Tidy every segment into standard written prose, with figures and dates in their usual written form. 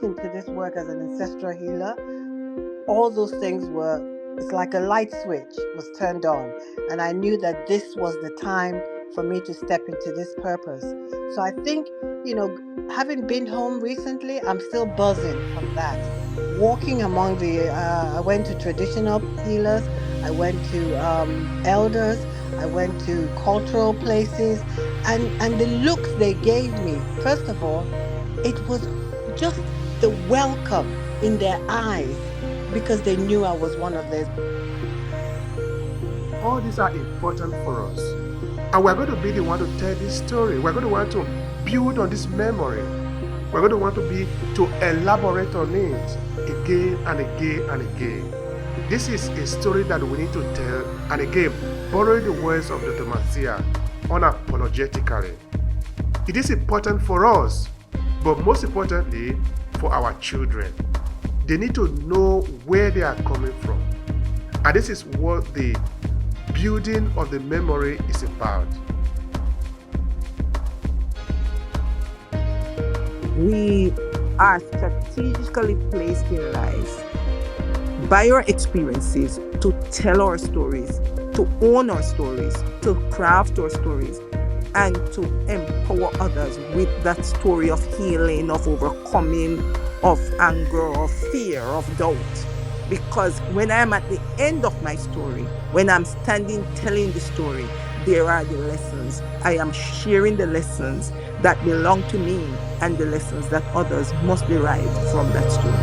into this work as an ancestral healer, all those things it's like a light switch was turned on. And I knew that this was the time for me to step into this purpose. So I think, having been home recently, I'm still buzzing from that. Walking among I went to traditional healers, I went to elders, I went to cultural places, and the looks they gave me, first of all, it was just the welcome in their eyes because they knew I was one of theirs. All these are important for us. And we're going to be the one to tell this story. We're going to want to build on this memory. We're going to want to elaborate on it again and again and again. This is a story that we need to tell, and again, borrowing the words of Dr. Marcia, unapologetically. It is important for us, but most importantly, for our children. They need to know where they are coming from. And this is what the building of the memory is about. We are strategically placed in life by our experiences to tell our stories, to own our stories, to craft our stories, and to empower others with that story of healing, of overcoming, of anger, of fear, of doubt. Because when I'm at the end of my story, when I'm standing telling the story, there are the lessons. I am sharing the lessons that belong to me and the lessons that others must derive from that story.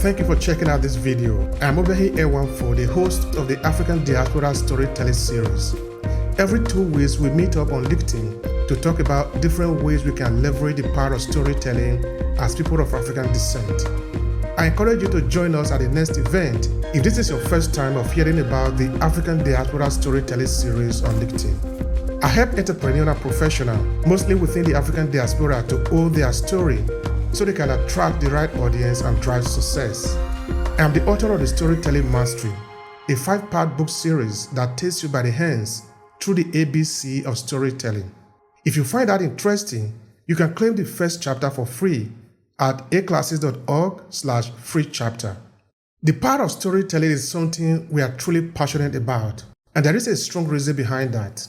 Thank you for checking out this video. I'm Obehi Ewanfoh, the host of the African Diaspora Storytelling Series. Every 2 weeks, we meet up on LinkedIn to talk about different ways we can leverage the power of storytelling as people of African descent. I encourage you to join us at the next event if this is your first time of hearing about the African Diaspora Storytelling Series on LinkedIn. I help entrepreneurs and professionals, mostly within the African diaspora, to own their story so they can attract the right audience and drive success. I am the author of the Storytelling Mastery, a 5-part book series that takes you by the hands through the ABC of storytelling. If you find that interesting, you can claim the first chapter for free at aclasses.org/free chapter. The power of storytelling is something we are truly passionate about, and there is a strong reason behind that.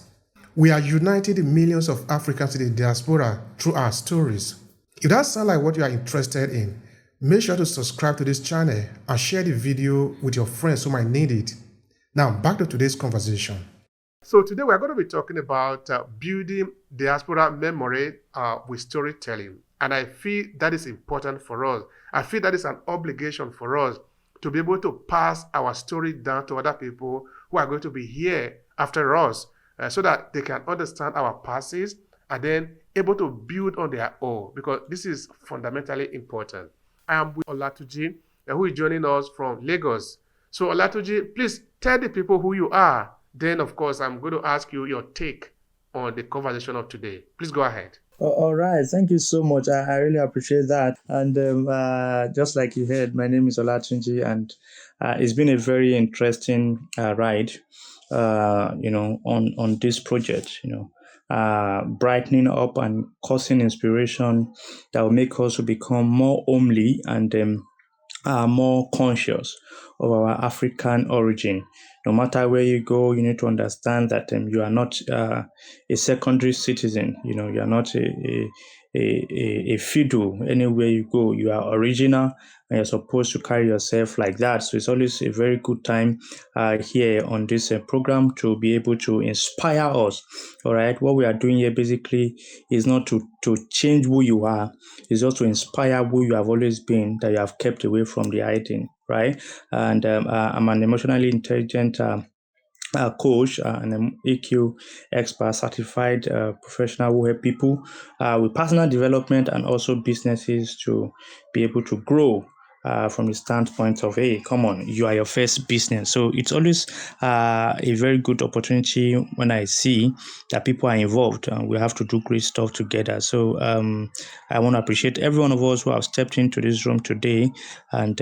We are uniting the millions of Africans in the diaspora through our stories. If that sounds like what you are interested in, make sure to subscribe to this channel and share the video with your friends who might need it. Now, back to today's conversation. So today we're going to be talking about building diaspora memory with storytelling. And I feel that is important for us. I feel that is an obligation for us to be able to pass our story down to other people who are going to be here after us so that they can understand our passes and then able to build on their own, because this is fundamentally important. I am with Olatuji, who is joining us from Lagos. So Olatuji, please tell the people who you are. Then, of course, I'm going to ask you your take on the conversation of today. Please go ahead. All right. Thank you so much. I really appreciate that. And just like you heard, my name is Olatunji, and it's been a very interesting ride, on this project, brightening up and causing inspiration that will make us to become more homely and more conscious of our African origin. No matter where you go, you need to understand that you are not a secondary citizen. You are not a fiddle anywhere you go. You are original, and you're supposed to carry yourself like that. So it's always a very good time here on this program to be able to inspire us. All right, what we are doing here basically is not to change who you are. It's just to inspire who you have always been, that you have kept away from the hiding, right? And I'm an emotionally intelligent coach and an EQ expert, certified professional who help people with personal development and also businesses to be able to grow from the standpoint of, hey, come on, you are your first business. So it's always a very good opportunity when I see that people are involved and we have to do great stuff together. So I want to appreciate every one of us who have stepped into this room today, and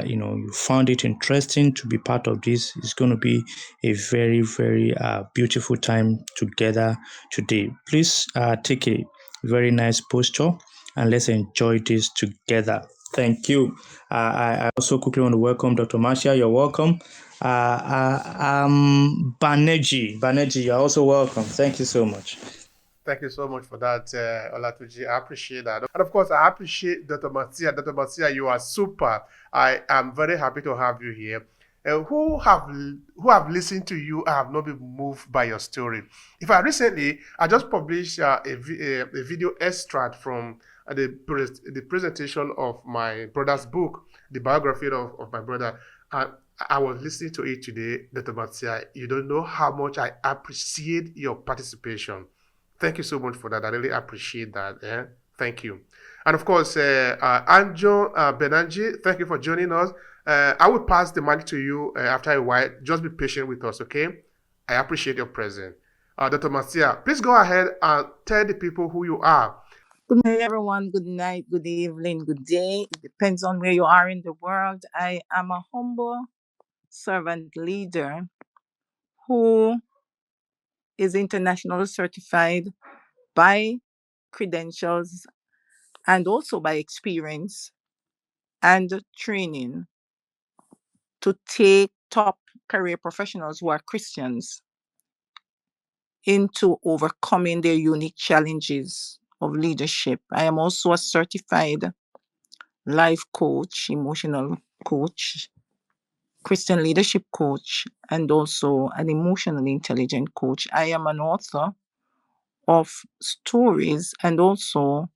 you found it interesting to be part of this. It's going to be a very, very beautiful time together today. Please take a very nice posture and let's enjoy this together. Thank you. I also quickly want to welcome Dr. Marcia. You're welcome. Baneji, you're also welcome. Thank you so much. Thank you so much for that, Olatunji. I appreciate that. And of course, I appreciate Dr. Marcia. Dr. Marcia, you are super. I am very happy to have you here. Who have listened to you and have not been moved by your story? In fact, recently, I just published a video extract from the presentation of my brother's book, the biography of my brother. And I was listening to it today, Dr. Marcia. You don't know how much I appreciate your participation. Thank you so much for that. I really appreciate that. Thank you. And of course, Anjo Benanji, thank you for joining us. I will pass the mic to you after a while. Just be patient with us, okay? I appreciate your presence. Dr. Marcia, please go ahead and tell the people who you are. Good morning, everyone. Good night, good evening, good day. It depends on where you are in the world. I am a humble servant leader who is international certified by credentials and also by experience and training to take top career professionals who are Christians into overcoming their unique challenges of leadership. I am also a certified life coach, emotional coach, Christian leadership coach, and also an emotionally intelligent coach. I am an author of stories, and also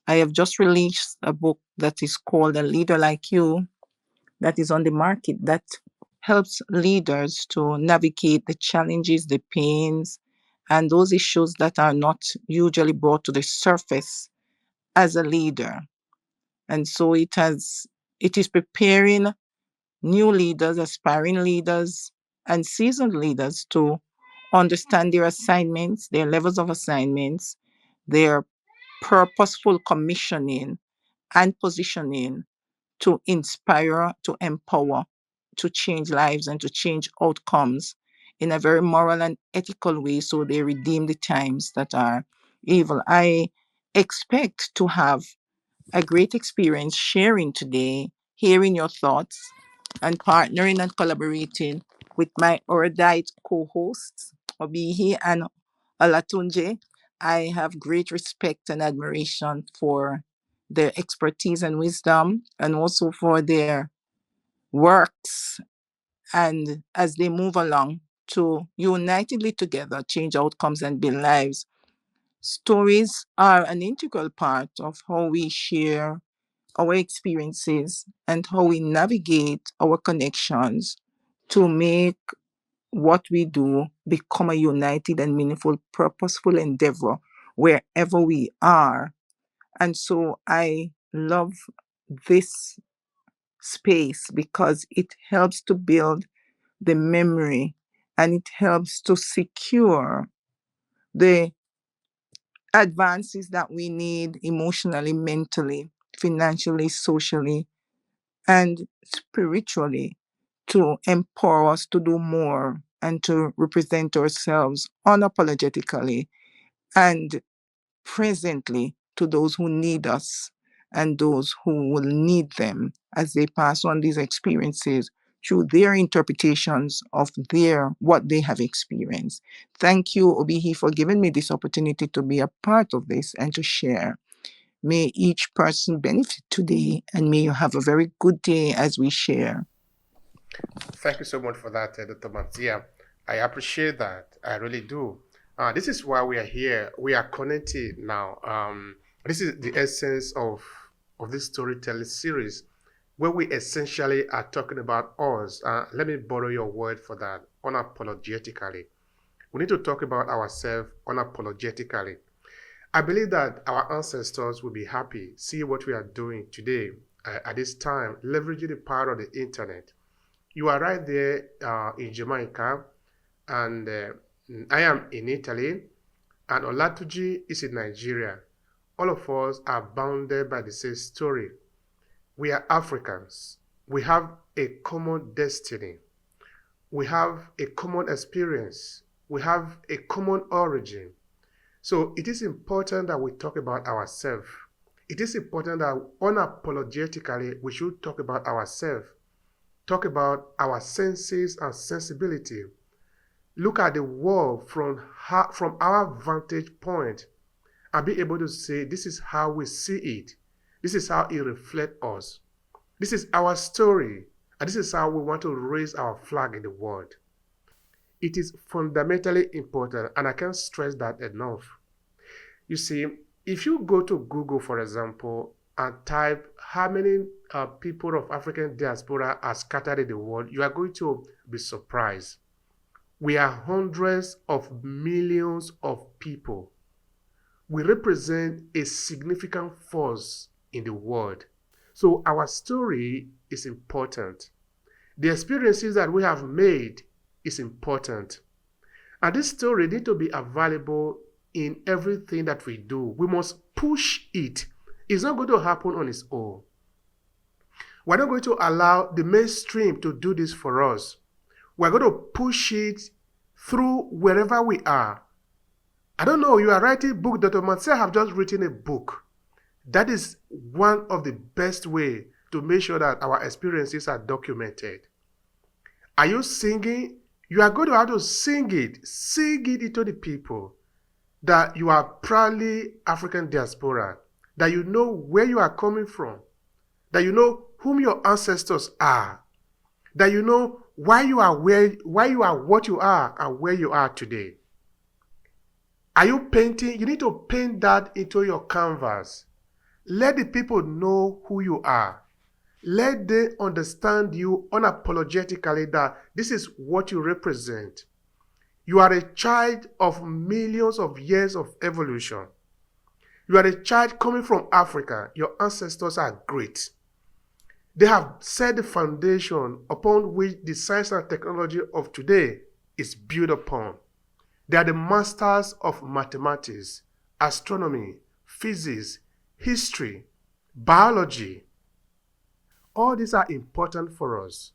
I have just released a book that is called A Leader Like You, that is on the market, that helps leaders to navigate the challenges, the pains, and those issues that are not usually brought to the surface as a leader. And so it is preparing new leaders, aspiring leaders, and seasoned leaders to understand their assignments, their levels of assignments, their purposeful commissioning and positioning to inspire, to empower, to change lives and to change outcomes in a very moral and ethical way so they redeem the times that are evil. I expect to have a great experience sharing today, hearing your thoughts, and partnering and collaborating with my erudite co-hosts, Obehi and Olatunji. I have great respect and admiration for their expertise and wisdom, and also for their works, and as they move along to unitedly together change outcomes and build lives. Stories are an integral part of how we share our experiences and how we navigate our connections to make what we do become a united and meaningful, purposeful endeavor wherever we are. And so I love this space because it helps to build the memory and it helps to secure the advances that we need emotionally, mentally, financially, socially, and spiritually to empower us to do more and to represent ourselves unapologetically and presently to those who need us and those who will need them as they pass on these experiences through their interpretations of what they have experienced. Thank you, Obehi, for giving me this opportunity to be a part of this and to share. May each person benefit today, and may you have a very good day as we share. Thank you so much for that, Dr. Marcia. I appreciate that. I really do. This is why we are here. We are connected now. This is the essence of this storytelling series, where we essentially are talking about us. Let me borrow your word for that, unapologetically. We need to talk about ourselves unapologetically. I believe that our ancestors will be happy, see what we are doing today, at this time, leveraging the power of the internet. You are right there in Jamaica, and I am in Italy, and Olatuji is in Nigeria. All of us are bounded by the same story. We are Africans. We have a common destiny. We have a common experience. We have a common origin. So it is important that we talk about ourselves. It is important that unapologetically we should talk about ourselves, talk about our senses and sensibility, look at the world from our vantage point and be able to say, this is how we see it. This is how it reflects us. This is our story, and this is how we want to raise our flag in the world. It is fundamentally important, and I can't stress that enough. You see, if you go to Google, for example, and type how many people of African diaspora are scattered in the world, you are going to be surprised. We are hundreds of millions of people. We represent a significant force in the world. So our story is important. The experiences that we have made is important. And this story needs to be available in everything that we do. We must push it. It's not going to happen on its own. We're not going to allow the mainstream to do this for us. We're going to push it through wherever we are. I don't know, you are writing a book. Dr. Mansell have just written a book. That is one of the best ways to make sure that our experiences are documented. Are you singing? You are going to have to sing it. Sing it into the people that you are proudly African diaspora, that you know where you are coming from, that you know whom your ancestors are, that you know why you are what you are and where you are today. Are you painting? You need to paint that into your canvas. Let the people know who you are. Let them understand you unapologetically that this is what you represent. You are a child of millions of years of evolution. You are a child coming from Africa. Your ancestors are great. They have set the foundation upon which the science and technology of today is built upon. They are the masters of mathematics, astronomy, physics, history, biology. All these are important for us.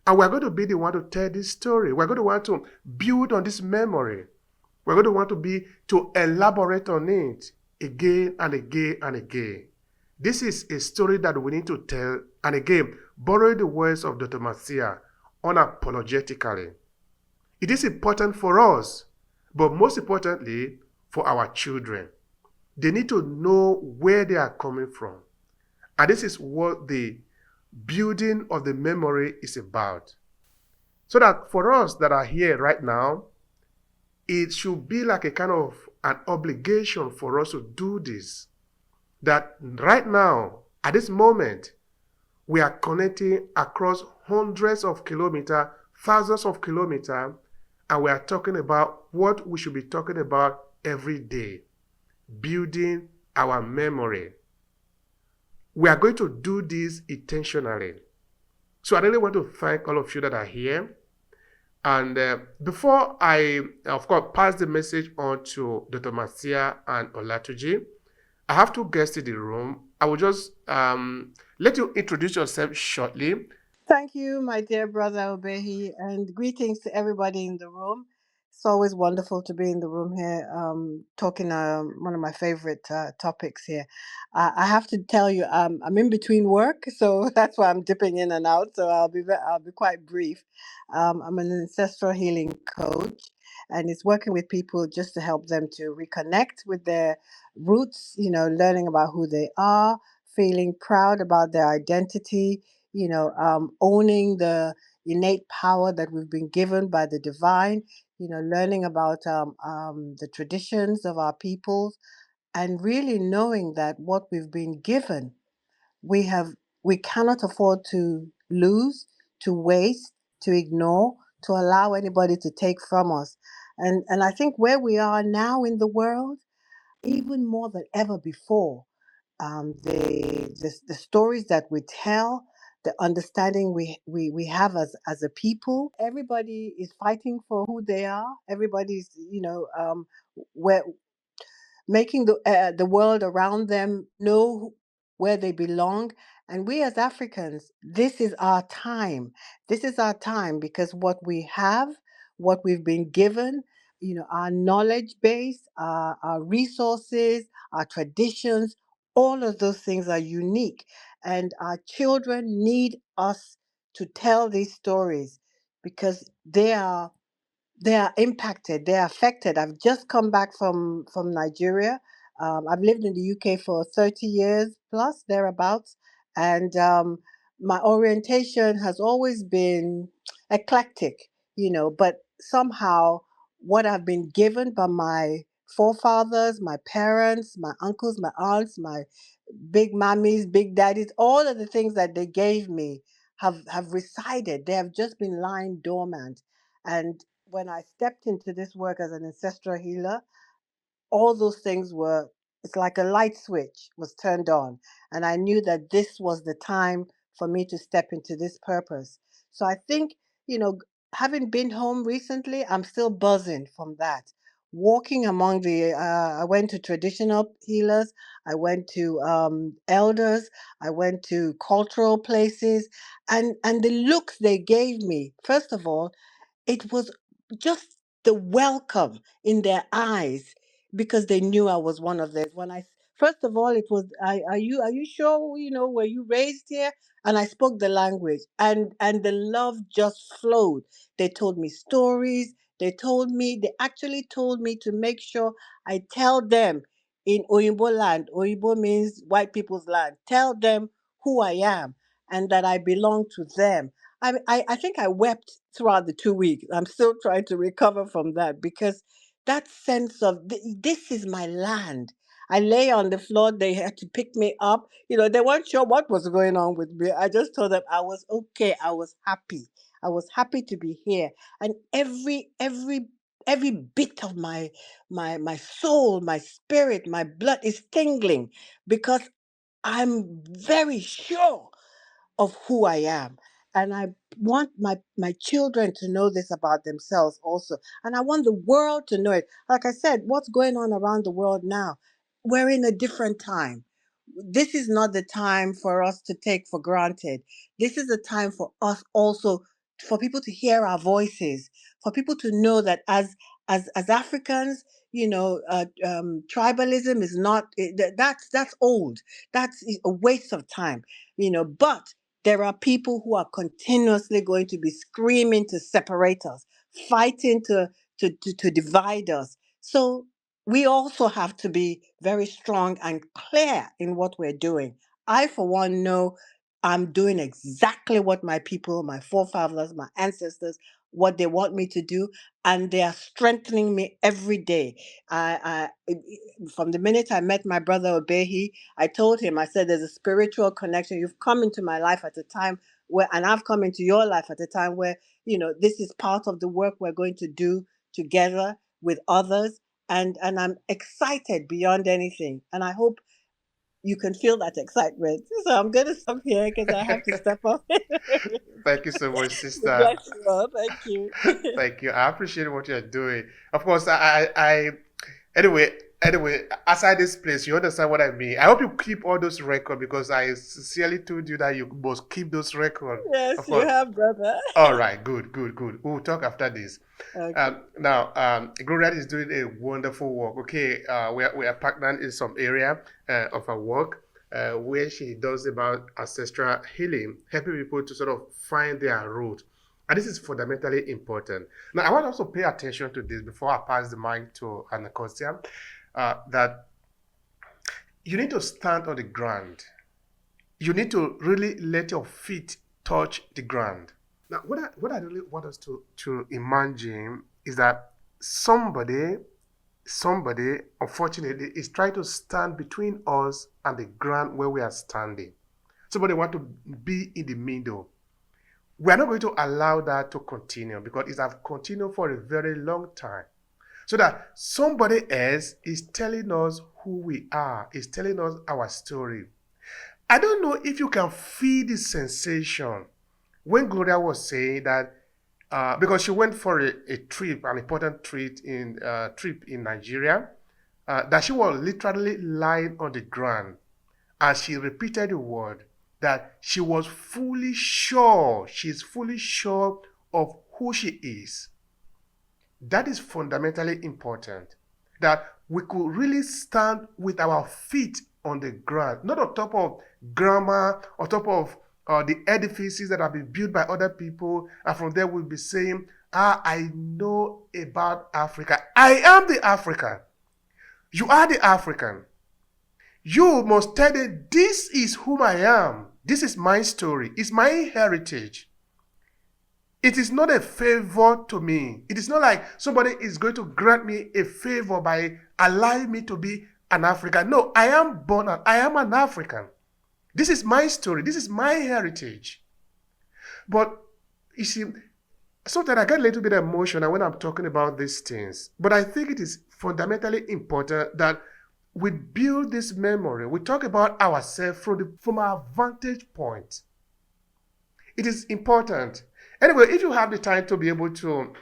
And we're going to be the one to tell this story. We're going to want to build on this memory. We're going to want to elaborate on it again and again and again. This is a story that we need to tell, and again, borrow the words of Dr. Marcia unapologetically. It is important for us, but most importantly, for our children. They need to know where they are coming from. And this is what the building of the memory is about. So that for us that are here right now, it should be like a kind of an obligation for us to do this. That right now, at this moment, we are connecting across hundreds of kilometers, thousands of kilometers, and we are talking about what we should be talking about every day, building our memory. We are going to do this intentionally. So I really want to thank all of you that are here. And before I, of course, pass the message on to Dr. Marcia and Olatuji, I have two guests in the room. I will just let you introduce yourself shortly. Thank you, my dear brother Obehi, and greetings to everybody in the room. It's always wonderful to be in the room here, talking one of my favorite topics here. I have to tell you, I'm in between work, so that's why I'm dipping in and out. So I'll be quite brief. I'm an ancestral healing coach, and it's working with people just to help them to reconnect with their roots. Learning about who they are, feeling proud about their identity, owning the innate power that we've been given by the divine, learning about the traditions of our peoples, and really knowing that what we've been given, we have, we cannot afford to lose, to waste, to ignore, to allow anybody to take from us. And I think where we are now in the world, even more than ever before, the stories that we tell, the understanding we have as a people. Everybody is fighting for who they are. Everybody's, where making the world around them know where they belong. And we as Africans, this is our time. This is our time because what we have, what we've been given, our knowledge base, our resources, our traditions, all of those things are unique. And our children need us to tell these stories because they are impacted, they are affected. I've just come back from Nigeria. I've lived in the UK for 30 years plus thereabouts, and my orientation has always been eclectic, but somehow what I've been given by my forefathers, my parents, my uncles, my aunts, my big mummies, big daddies, all of the things that they gave me have resided. They have just been lying dormant. And when I stepped into this work as an ancestral healer, all those things were, it's like a light switch was turned on, and I knew that this was the time for me to step into this purpose. So I think, you know having been home recently, I'm still buzzing from that. Walking among the I went to traditional healers, I went to elders, I went to cultural places, and the looks they gave me, first of all, it was just the welcome in their eyes because they knew I was one of them. First of all, it was, are you sure, were you raised here? And I spoke the language, and the love just flowed. They told me stories. They actually told me to make sure I tell them in Oyinbo land. Oyinbo means white people's land. Tell them who I am and that I belong to them. I think I wept throughout the 2 weeks. I'm still trying to recover from that because that sense of this is my land. I lay on the floor. They had to pick me up. They weren't sure what was going on with me. I just told them I was okay. I was happy. I was happy to be here. And every bit of my soul, my spirit, my blood is tingling because I'm very sure of who I am. And I want my children to know this about themselves also. And I want the world to know it. Like I said, what's going on around the world now? We're in a different time. This is not the time for us to take for granted. This is a time for us also, for people to hear our voices, for people to know that as Africans, tribalism is not that's old. That's a waste of time. But there are people who are continuously going to be screaming to separate us, fighting to divide us. So we also have to be very strong and clear in what we're doing. I, for one, know I'm doing exactly what my people, my forefathers, my ancestors, what they want me to do, and they are strengthening me every day. From the minute I met my brother Obehi, I told him, I said, there's a spiritual connection. You've come into my life at a time where, and I've come into your life at a time where, this is part of the work we're going to do together with others. And I'm excited beyond anything. And I hope you can feel that excitement. So I'm going to stop here because I have to step off. Thank you so much, sister. Bless you all. Thank you. Thank you. I appreciate what you're doing. Of course, anyway, aside this place, you understand what I mean. I hope you keep all those records because I sincerely told you that you must keep those records. Yes, Of you course. have, brother. All right, good, good, good. We'll talk after this. Okay. Now, Gloria is doing a wonderful work. Okay, we are partnered in some area of her work where she does about ancestral healing, helping people to sort of find their root. And this is fundamentally important. Now, I want to also pay attention to this before I pass the mic to Anacosia, that you need to stand on the ground. You need to really let your feet touch the ground. Now, what I really want us to imagine is that somebody, unfortunately, is trying to stand between us and the ground where we are standing. Somebody want to be in the middle. We are not going to allow that to continue because it has continued for a very long time. so that somebody else is telling us who we are, is telling us our story. I don't know if you can feel the sensation when Gloria was saying that, because she went for a trip, an important trip in Nigeria, that she was literally lying on the ground as she repeated the word, that she was fully sure, she's fully sure of who she is. That is fundamentally important. That we could really stand with our feet on the ground, not on top of grammar, on top of the edifices that have been built by other people, and from there we'll be saying, I know about Africa. I am the African. You are the African. You must tell them, this is whom I am. This is my story. It's my heritage. It is not a favor to me. It is not like somebody is going to grant me a favor by allowing me to be an African. No, I am born, I am an African. This is my story. This is my heritage. But you see, sometimes I get a little bit emotional when I'm talking about these things. But I think it is fundamentally important that we build this memory. We talk about ourselves from our vantage point. It is important. Anyway, if you have the time to be able to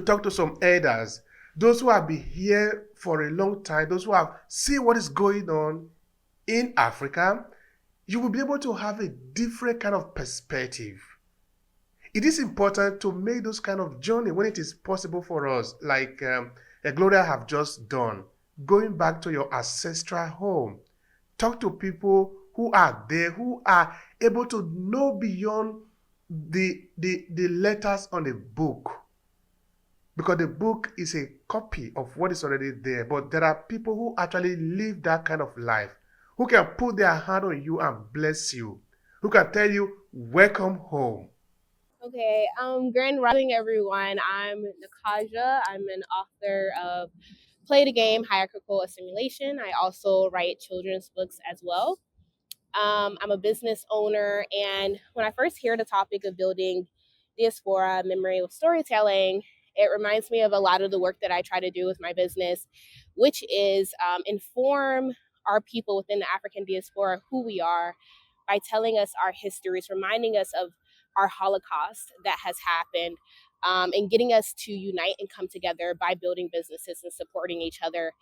talk to some elders, those who have been here for a long time, those who have seen what is going on in Africa, you will be able to have a different kind of perspective. It is important to make those kind of journey when it is possible for us, like Gloria have just done, going back to your ancestral home. Talk to people who are there, who are able to know beyond the letters on the book. Because the book is a copy of what is already there. But there are people who actually live that kind of life, who can put their hand on you and bless you, who can tell you, welcome home. Okay, Grand Rising, everyone. I'm Nakaja. I'm an author of Play the Game, Hierarchical Assimilation. I also write children's books as well. I'm a business owner, and when I first hear the topic of building diaspora memory with storytelling, it reminds me of a lot of the work that I try to do with my business, which is inform our people within the African diaspora who we are by telling us our histories, reminding us of our Holocaust that has happened, and getting us to unite and come together by building businesses and supporting each other.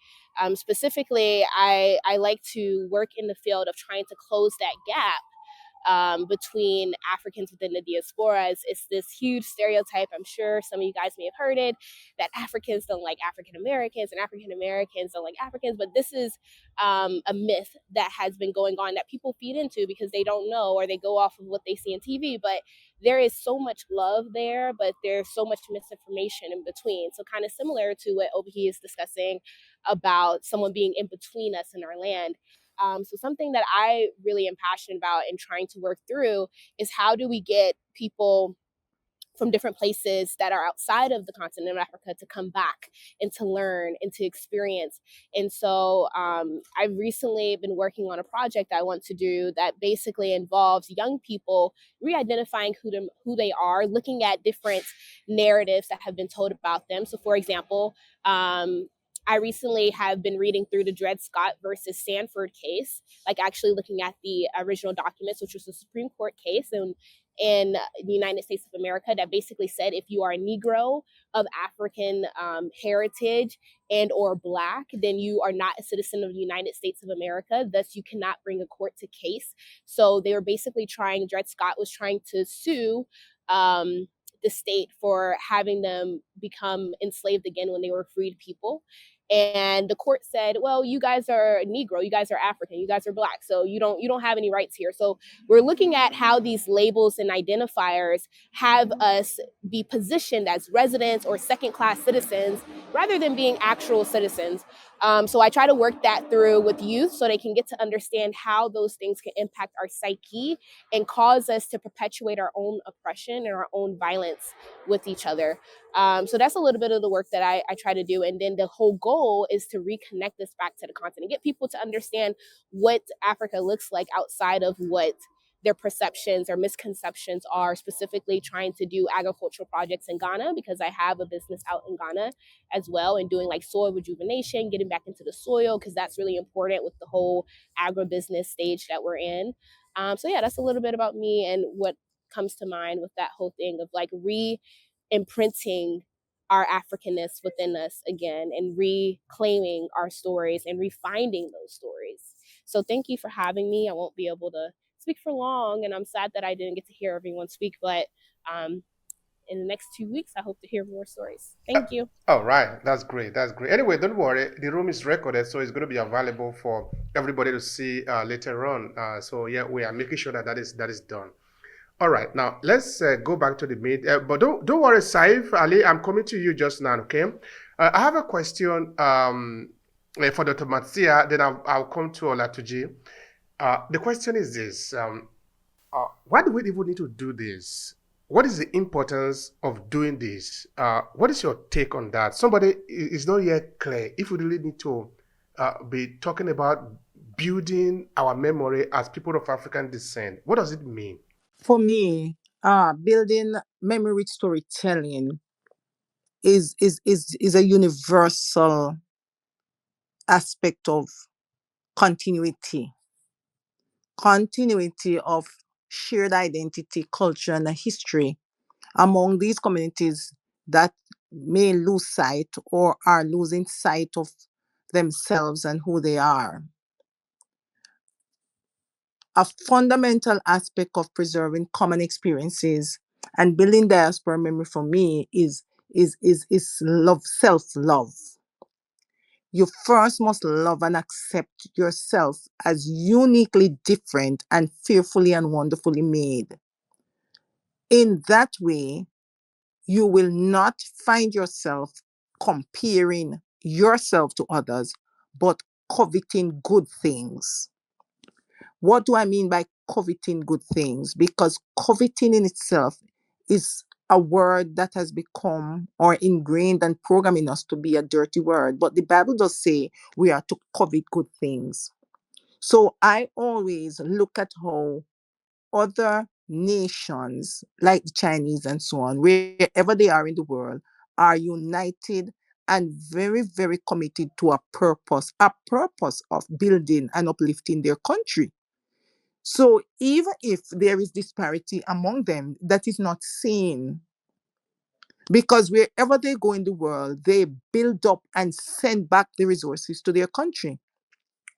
Specifically, I like to work in the field of trying to close that gap between Africans within the diaspora. It's this huge stereotype. I'm sure some of you guys may have heard it, that Africans don't like African Americans and African Americans don't like Africans. But this is a myth that has been going on that people feed into because they don't know, or they go off of what they see on TV. But there is so much love there, but there's so much misinformation in between. So kind of similar to what Obehi is discussing about someone being in between us and our land. So something that I really am passionate about and trying to work through is how do we get people from different places that are outside of the continent of Africa to come back and to learn and to experience. And so I've recently been working on a project I want to do that basically involves young people re-identifying who they are, looking at different narratives that have been told about them. So for example, I recently have been reading through the Dred Scott versus Sanford case, like actually looking at the original documents, which was a Supreme Court case in the United States of America that basically said if you are a Negro of African heritage and or Black, then you are not a citizen of the United States of America. Thus, you cannot bring a court to case. So they were basically Dred Scott was trying to sue the state for having them become enslaved again when they were freed people. And the court said, well, you guys are Negro, you guys are African, you guys are Black, so you don't have any rights here. So we're looking at how these labels and identifiers have us be positioned as residents or second-class citizens rather than being actual citizens. So I try to work that through with youth so they can get to understand how those things can impact our psyche and cause us to perpetuate our own oppression and our own violence with each other. So that's a little bit of the work that I try to do. And then the whole goal is to reconnect this back to the continent, get people to understand what Africa looks like outside of what their perceptions or misconceptions are, specifically trying to do agricultural projects in Ghana, because I have a business out in Ghana as well, and doing like soil rejuvenation, getting back into the soil, because that's really important with the whole agribusiness stage that we're in. So yeah, that's a little bit about me and what comes to mind with that whole thing of like re-imprinting our Africanness within us again, and reclaiming our stories and refinding those stories. So thank you for having me. I won't be able to speak for long, and I'm sad that I didn't get to hear everyone speak, but in the next 2 weeks, I hope to hear more stories. Thank you. All right, that's great. That's great. Anyway, don't worry. The room is recorded, so it's going to be available for everybody to see later on. So yeah, we are making sure that that is done. All right, now let's go back to the meet. But don't worry, Saif Ali. I'm coming to you just now. Okay, I have a question for Dr. Matsia. Then I'll come to Olatuji. The question is this: why do we even need to do this? What is the importance of doing this? What is your take on that? Somebody is not yet clear if we really need to be talking about building our memory as people of African descent. What does it mean? For me, building memory with storytelling is a universal aspect of continuity, continuity of shared identity, culture, and a history among these communities that may lose sight or are losing sight of themselves and who they are. A fundamental aspect of preserving common experiences and building diaspora memory for me is love, self-love. You first must love and accept yourself as uniquely different and fearfully and wonderfully made. In that way, you will not find yourself comparing yourself to others, but coveting good things. What do I mean by coveting good things? Because coveting in itself is a word that has become or ingrained and programmed in us to be a dirty word. But the Bible does say we are to covet good things. So I always look at how other nations, like the Chinese and so on, wherever they are in the world, are united and very, very committed to a purpose of building and uplifting their country. So even if there is disparity among them, that is not seen, because wherever they go in the world, they build up and send back the resources to their country.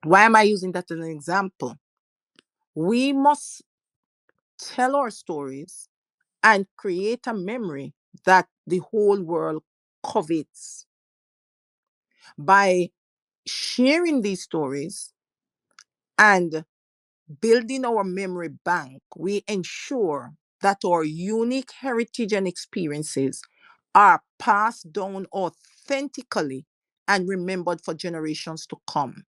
Why am I using that as an example? We must tell our stories and create a memory that the whole world covets. By sharing these stories and building our memory bank, we ensure that our unique heritage and experiences are passed down authentically and remembered for generations to come.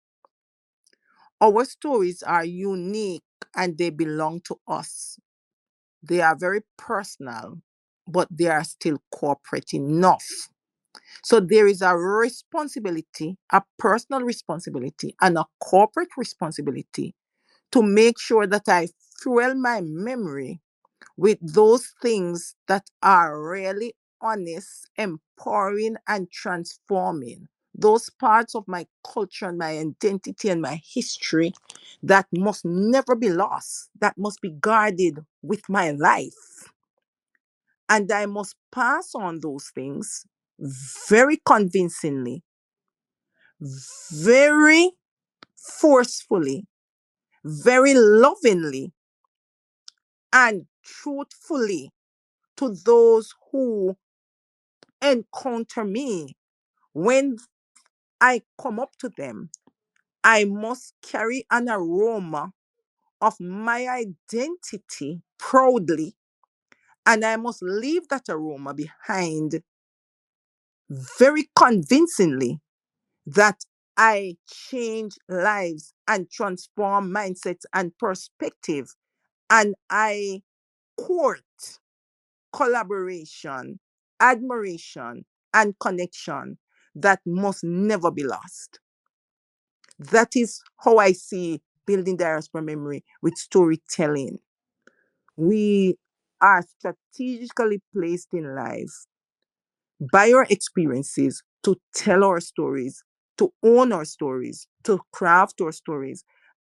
Our stories are unique and they belong to us. They are very personal, but they are still corporate enough. So there is a responsibility, a personal responsibility, and a corporate responsibility to make sure that I fuel my memory with those things that are really honest, empowering, and transforming. Those parts of my culture and my identity and my history that must never be lost, that must be guarded with my life. And I must pass on those things very convincingly, very forcefully, very lovingly, and truthfully to those who encounter me. When I come up to them, I must carry an aroma of my identity proudly, and I must leave that aroma behind very convincingly, that I change lives and transform mindsets and perspective, and I court collaboration, admiration, and connection that must never be lost. That is how I see building diaspora memory with storytelling. We are strategically placed in life by our experiences to tell our stories, to own our stories, to craft our stories,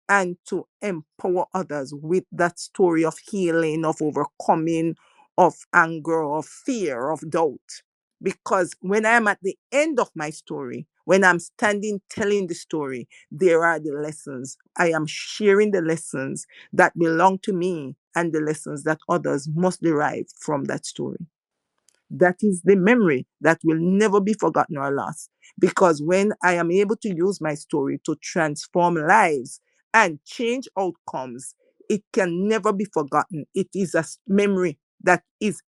and to empower others with that story of healing, of overcoming, of anger, of fear, of doubt. Because when I'm at the end of my story, when I'm standing telling the story, there are the lessons. I am sharing the lessons that belong to me and the lessons that others must derive from that story. That is the memory that will never be forgotten or lost. Because when I am able to use my story to transform lives and change outcomes, it can never be forgotten. It is a memory that is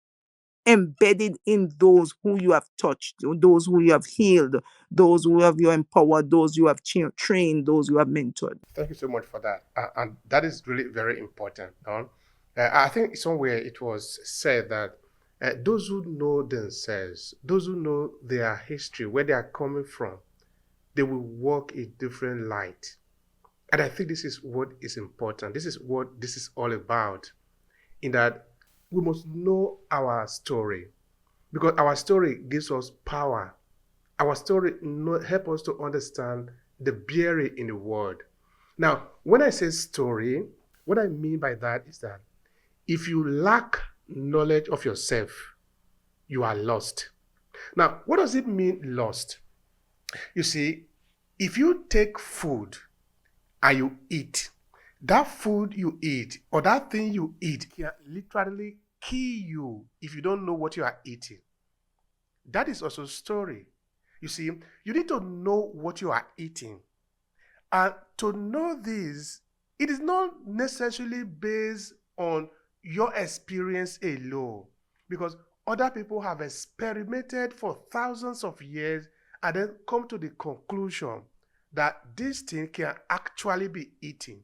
embedded in those who you have touched, those who you have healed, those who have you empowered, those you have trained, those you have mentored. Thank you so much for that. And that is really very important. I think somewhere it was said that those who know themselves, those who know their history, where they are coming from, they will walk a different light. And I think this is what is important. This is what this is all about. In that we must know our story, because our story gives us power. Our story help us to understand the beauty in the world. Now, when I say story, what I mean by that is that if you lack knowledge of yourself, you are lost. Now, what does it mean lost? You see, if you take food and you eat, that food you eat or that thing you eat can literally kill you if you don't know what you are eating. That is also story. You see, you need to know what you are eating. And to know this, it is not necessarily based on your experience alone, because other people have experimented for thousands of years and then come to the conclusion that this thing can actually be eaten.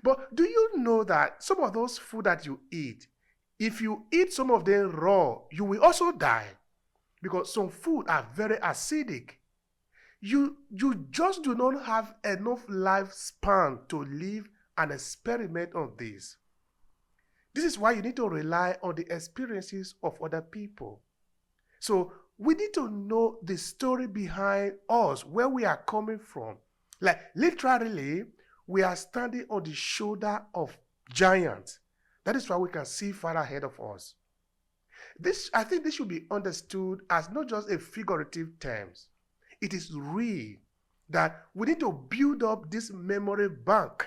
But do you know that some of those food that you eat, if you eat some of them raw, you will also die, because some food are very acidic. You just do not have enough lifespan to live and experiment on this. This is why you need to rely on the experiences of other people. So we need to know the story behind us, where we are coming from. Like literally, we are standing on the shoulder of giants. That is why we can see far ahead of us. I think this should be understood as not just a figurative terms. It is real that we need to build up this memory bank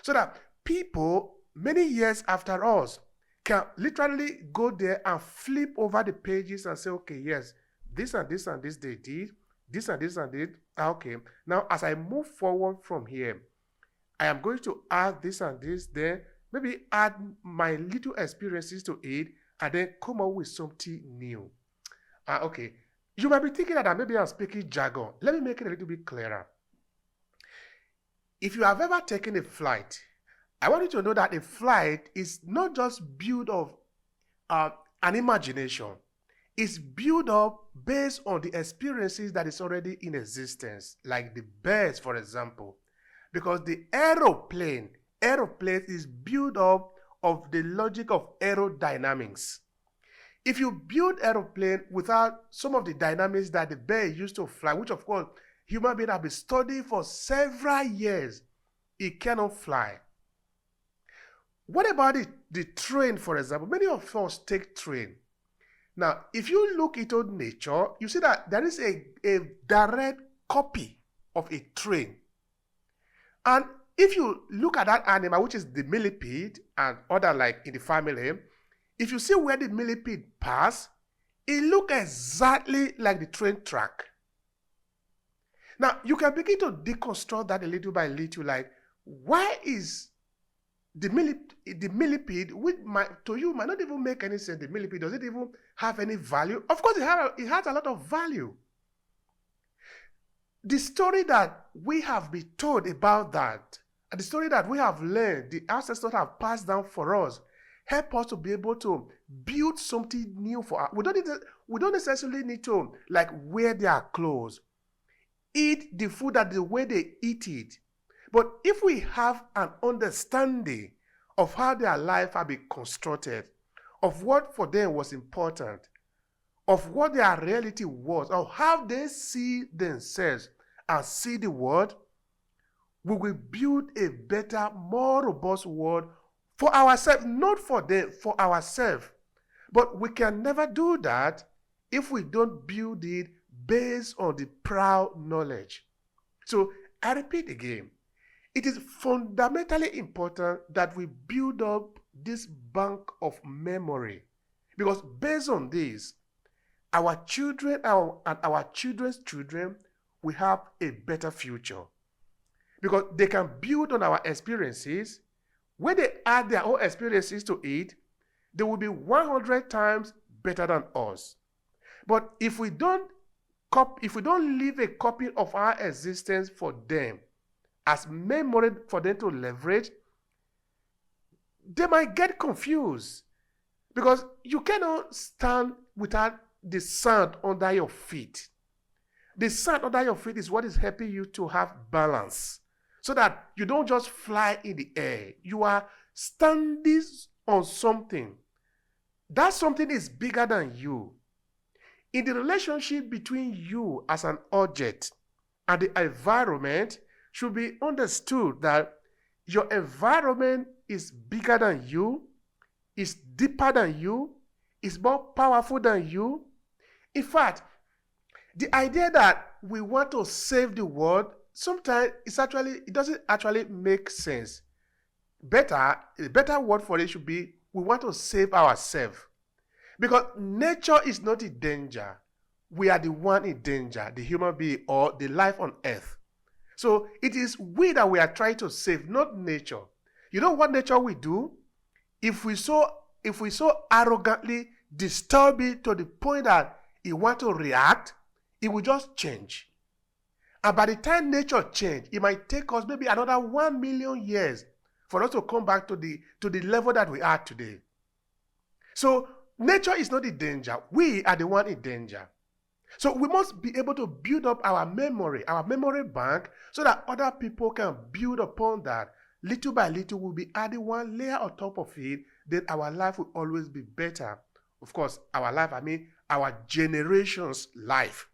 so that people many years after us can literally go there and flip over the pages and say, okay, yes, this and this and this they did, this and this and this. Okay, now as I move forward from here, I am going to add this and this, then maybe add my little experiences to it, and then come up with something new. Okay, you might be thinking that maybe I'm speaking jargon. Let me make it a little bit clearer. If you have ever taken a flight, I want you to know that a flight is not just built of an imagination. It's built up based on the experiences that is already in existence, like the birds, for example. Because the aeroplane is built up of the logic of aerodynamics. If you build aeroplane without some of the dynamics that the bird used to fly, which of course human beings have been studying for several years, it cannot fly. What about the train, for example? Many of us take train. Now, if you look into nature, you see that there is a direct copy of a train. And if you look at that animal, which is the millipede and other like in the family, if you see where the millipede pass, it looks exactly like the train track. Now, you can begin to deconstruct that a little by little, like, why is the millipede, which to you might not even make any sense, the millipede, does it even have any value? Of course, it has a lot of value. The story that we have been told about that, and the story that we have learned, the ancestors have passed down for us, help us to be able to build something new for us. We don't necessarily need to like wear their clothes, eat the food that the way they eat it. But if we have an understanding of how their life had been constructed, of what for them was important, of what their reality was, of how they see themselves and see the world, we will build a better, more robust world for ourselves, not for them, for ourselves. But we can never do that if we don't build it based on the proud knowledge. So I repeat again, it is fundamentally important that we build up this bank of memory, because based on this, our children and our children's children will have a better future, because they can build on our experiences. When they add their own experiences to it, they will be 100 times better than us. But if we don't leave a copy of our existence for them as memory for them to leverage, they might get confused, because you cannot stand without the sand under your feet. The sand under your feet is what is helping you to have balance, so that you don't just fly in the air. You are standing on something. That something is bigger than you. In the relationship between you as an object and the environment, should be understood that your environment is bigger than you, is deeper than you, is more powerful than you. In fact, the idea that we want to save the world, sometimes it doesn't actually make sense. A better word for it should be, we want to save ourselves. Because nature is not in danger. We are the one in danger, the human being or the life on earth. So it is we that we are trying to save, not nature. You know what nature will do? If we so arrogantly disturb it to the point that it want to react, it will just change. And by the time nature change, it might take us maybe another 1 million years for us to come back to the level that we are today. So nature is not in danger. We are the one in danger. So we must be able to build up our memory bank, so that other people can build upon that. Little by little, we'll be adding one layer on top of it, then our life will always be better. Of course, our life, our generation's life.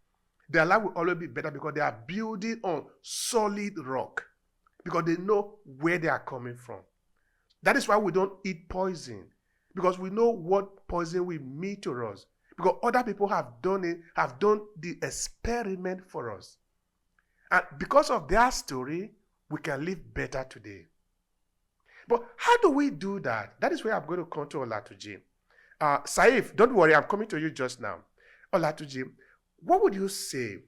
Their life will always be better, because they are building on solid rock, because they know where they are coming from. That is why we don't eat poison, because we know what poison will mean to us, because other people have done the experiment for us. And because of their story, we can live better today. But how do we do that? That is where I'm going to come to Olatuji. Saif, don't worry, I'm coming to you just now. Olatuji, what would you say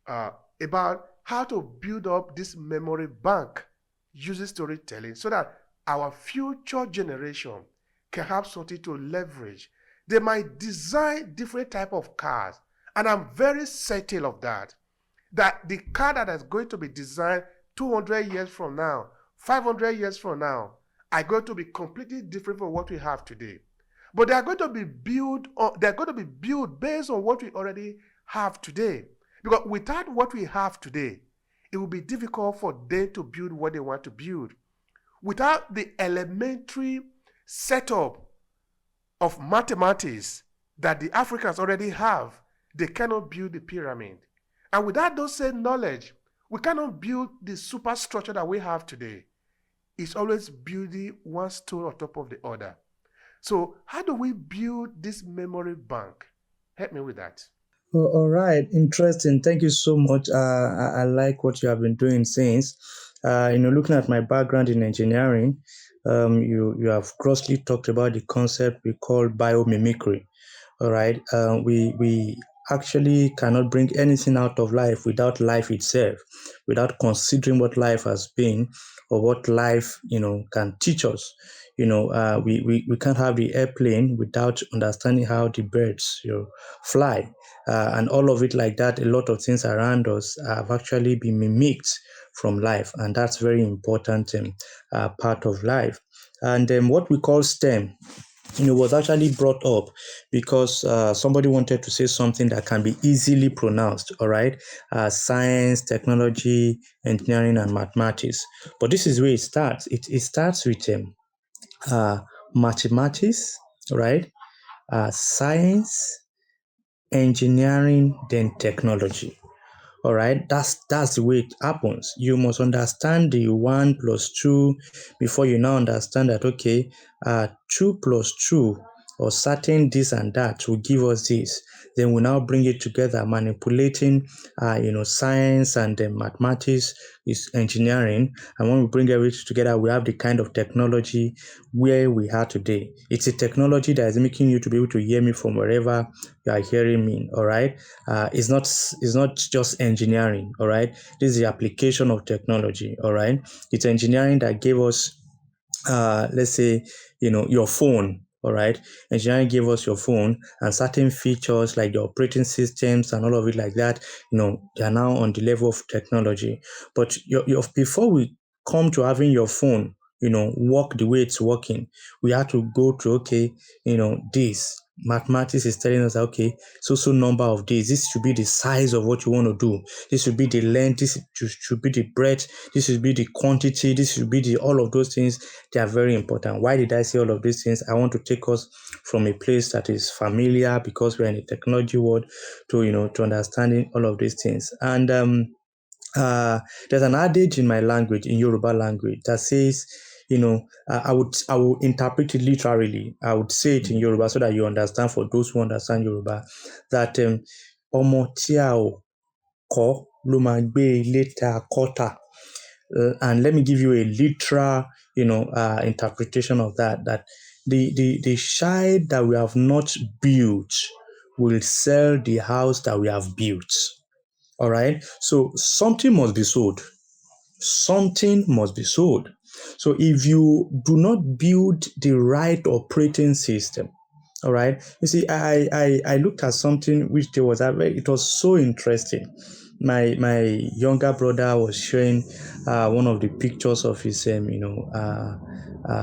about how to build up this memory bank using storytelling, so that our future generation can have something to leverage? They might design different type of cars, and I'm very certain of that the car that is going to be designed 200 years from now, 500 years from now, are going to be completely different from what we have today. But they are going to be built based on what we already have today. Because without what we have today, it will be difficult for them to build what they want to build. Without the elementary setup of mathematics that the Africans already have, they cannot build the pyramid. And without those same knowledge, we cannot build the superstructure that we have today. It's always building one stone on top of the other. So how do we build this memory bank? Help me with that. Oh, all right, interesting. Thank you so much. I like what you have been doing since. Looking at my background in engineering, you have grossly talked about the concept we call biomimicry. All right, we actually cannot bring anything out of life without life itself, without considering what life has been or what life can teach us. We can't have the airplane without understanding how the birds fly, and all of it like that. A lot of things around us have actually been mimicked from life, and that's very important part of life. And what we call STEM, was actually brought up because somebody wanted to say something that can be easily pronounced, all right? Science, technology, engineering, and mathematics. But this is where it starts. It starts with uh, mathematics, right? Science, engineering, then technology. All right, that's the way it happens. You must understand the 1 plus 2 before you now understand that, okay, 2 plus 2 or certain this and that will give us this. Then we now bring it together, manipulating science and mathematics is engineering. And when we bring everything together, we have the kind of technology where we are today. It's a technology that is making you to be able to hear me from wherever you are hearing me. All right. It's not just engineering. All right. This is the application of technology. All right. It's engineering that gave us let's say, your phone. All right. Engineering gave us your phone and certain features like the operating systems and all of it like that, they are now on the level of technology. But before we come to having your phone, work the way it's working, we have to go to, okay, this mathematics is telling us that, okay, so number of days, this should be the size of what you want to do. This should be the length, this should be the breadth, this should be the quantity, this should be the all of those things. They are very important. Why did I say all of these things? I want to take us from a place that is familiar, because we're in a technology world, to understanding all of these things. And there's an adage in my language, in Yoruba language, that says, I will interpret it literally. I would say it in Yoruba so that you understand, for those who understand Yoruba, that ọmọ tí a ò kọ́ ló máa gbé ilé tá a kọ́ tà. And let me give you a literal, interpretation of that. That the child that we have not built will sell the house that we have built. All right. So something must be sold. Something must be sold. So if you do not build the right operating system, all right. You see, I looked at something which it was so interesting. My younger brother was showing one of the pictures of his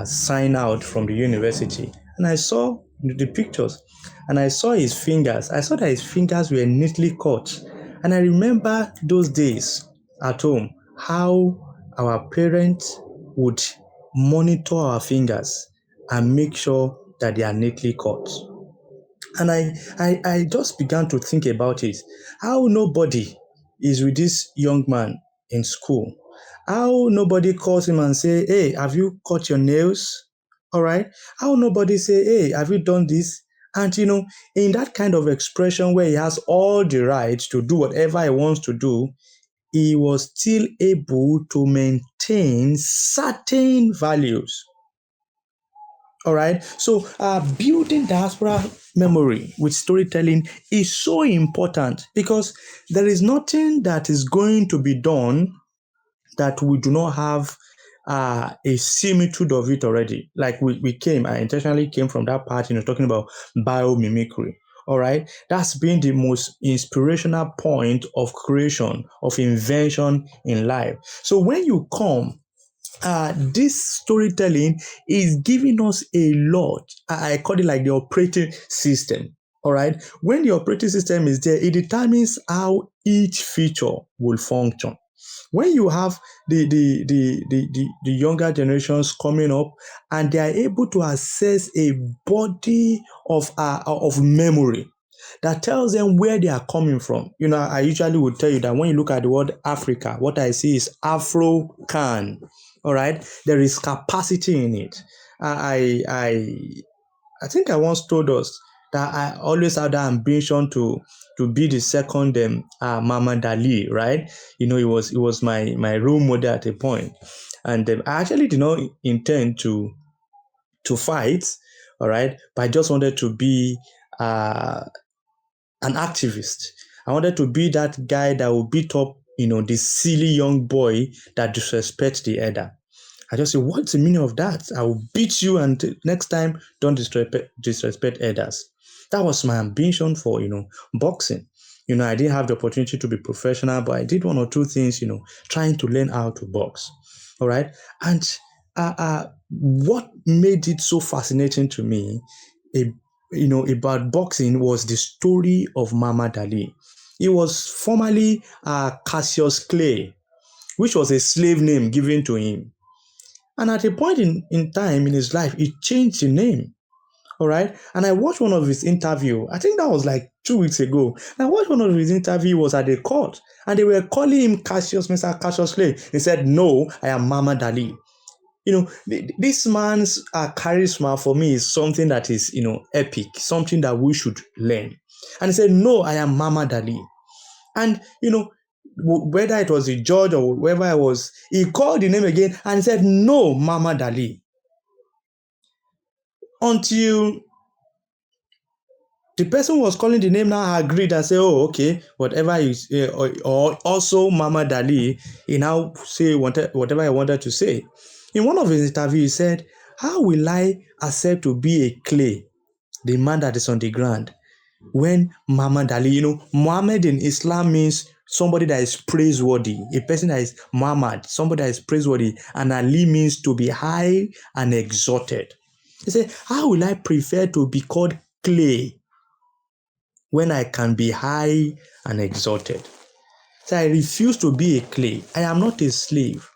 sign out from the university, and I saw the pictures, and I saw his fingers. I saw that his fingers were neatly cut, and I remember those days at home, how our parents would monitor our fingers and make sure that they are neatly cut. And I just began to think about it. How nobody is with this young man in school. How nobody calls him and say, hey, have you cut your nails? All right. How nobody say, hey, have you done this? And in that kind of expression where he has all the right to do whatever he wants to do, he was still able to maintain certain values. All right. So building diaspora memory with storytelling is so important, because there is nothing that is going to be done that we do not have a similitude of it already. Like I intentionally came from that part, talking about biomimicry. All right. That's been the most inspirational point of creation, of invention in life. So when you come, this storytelling is giving us a lot. I call it like the operating system. All right. When the operating system is there, it determines how each feature will function. When you have the younger generations coming up and they are able to access a body of memory that tells them where they are coming from. I usually would tell you that when you look at the word Africa, what I see is Afro-can. All right, there is capacity in it. I think I once told us that I always had that ambition to be the second Muhammad Ali, right? It was my role model at a point, and I actually did not intend to fight, all right, but I just wanted to be an activist. I wanted to be that guy that will beat up, the silly young boy that disrespects the elder. I just say, what's the meaning of that? I will beat you, and next time, don't disrespect elders. That was my ambition for, boxing. I didn't have the opportunity to be professional, but I did one or two things, trying to learn how to box. All right. And what made it so fascinating to me, about boxing was the story of Muhammad Ali. He was formerly Cassius Clay, which was a slave name given to him. And at a point in time in his life, he changed the name. All right. And I watched one of his interview. I think that was like 2 weeks ago. And I watched one of his interview was at the court, and they were calling him Cassius, Mr. Cassius Clay. He said, "No, I am Muhammad Ali." This man's charisma for me is something that is, epic, something that we should learn. And he said, "No, I am Muhammad Ali." And, whether it was a judge or whoever I was, he called the name again and he said, "No, Muhammad Ali." Until the person who was calling the name now agreed and said, "Oh, okay, whatever is, or also Muhammad Ali," he now say whatever I wanted to say. In one of his interviews, he said, "How will I accept to be a clay, the man that is on the ground, when Muhammad Ali, Muhammad in Islam means somebody that is praiseworthy, a person that is Muhammad, somebody that is praiseworthy, and Ali means to be high and exalted." He said, "How will I prefer to be called clay when I can be high and exalted?" So I refuse to be a clay. I am not a slave.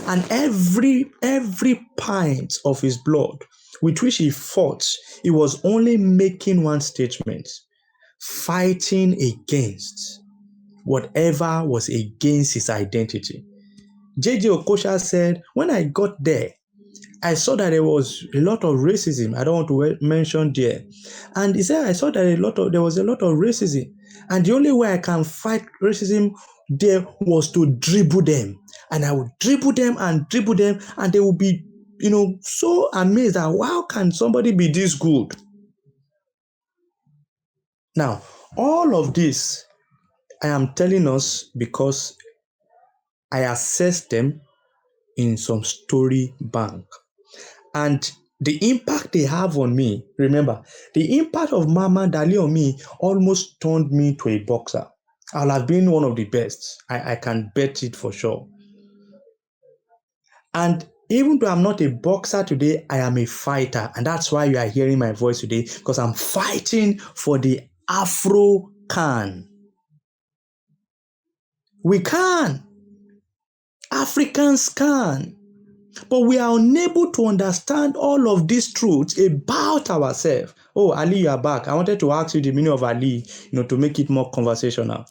And every pint of his blood with which he fought, he was only making one statement: fighting against whatever was against his identity. J.J. Okocha said, "When I got there, I saw that there was a lot of racism. I don't want to mention there." And he said, "I saw that there was a lot of racism. And the only way I can fight racism there was to dribble them. And I would dribble them, and they would be, so amazed that how can somebody be this good?" Now, all of this I am telling us because I assessed them in some story bank. And the impact they have on me, remember, the impact of Mama Dali on me almost turned me to a boxer. I'll have been one of the best. I can bet it for sure. And even though I'm not a boxer today, I am a fighter. And that's why you are hearing my voice today, because I'm fighting for the Afro can. We can. Africans can. But we are unable to understand all of these truths about ourselves. Oh, Ali, you are back. I wanted to ask you the meaning of Ali, to make it more conversational.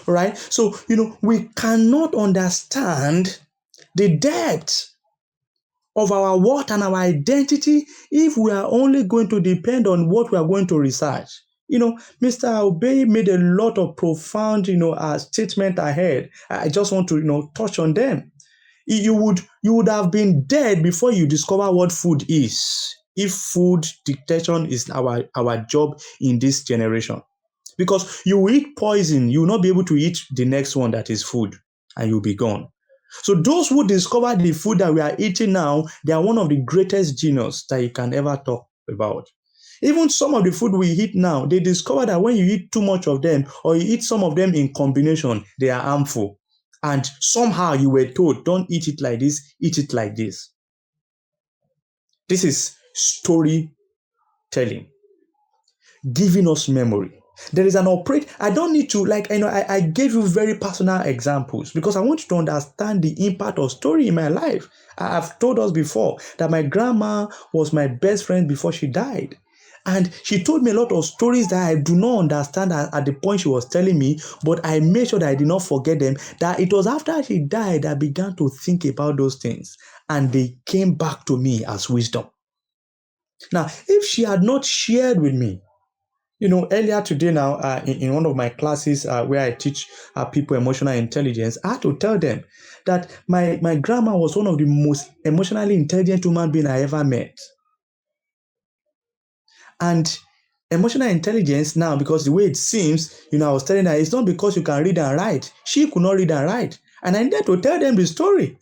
All right? So, we cannot understand the depth of our worth and our identity if we are only going to depend on what we are going to research. Mr. Obehi made a lot of profound, statement ahead. I just want to, touch on them. You would have been dead before you discover what food is, if food dictation is our job in this generation. Because you will eat poison, you will not be able to eat the next one that is food, and you'll be gone. So those who discover the food that we are eating now, they are one of the greatest genius that you can ever talk about. Even some of the food we eat now, they discover that when you eat too much of them, or you eat some of them in combination, they are harmful. And somehow you were told, don't eat it like this, eat it like this. This is storytelling, giving us memory. There is an I don't need to, I gave you very personal examples because I want you to understand the impact of story in my life. I've told us before that my grandma was my best friend before she died. And she told me a lot of stories that I do not understand at the point she was telling me, but I made sure that I did not forget them, that it was after she died I began to think about those things, and they came back to me as wisdom. Now, if she had not shared with me, earlier today now, in one of my classes where I teach people emotional intelligence, I had to tell them that my grandma was one of the most emotionally intelligent human beings I ever met. And emotional intelligence now, because the way it seems, I was telling her, it's not because you can read and write. She could not read and write. And I needed to tell them the story.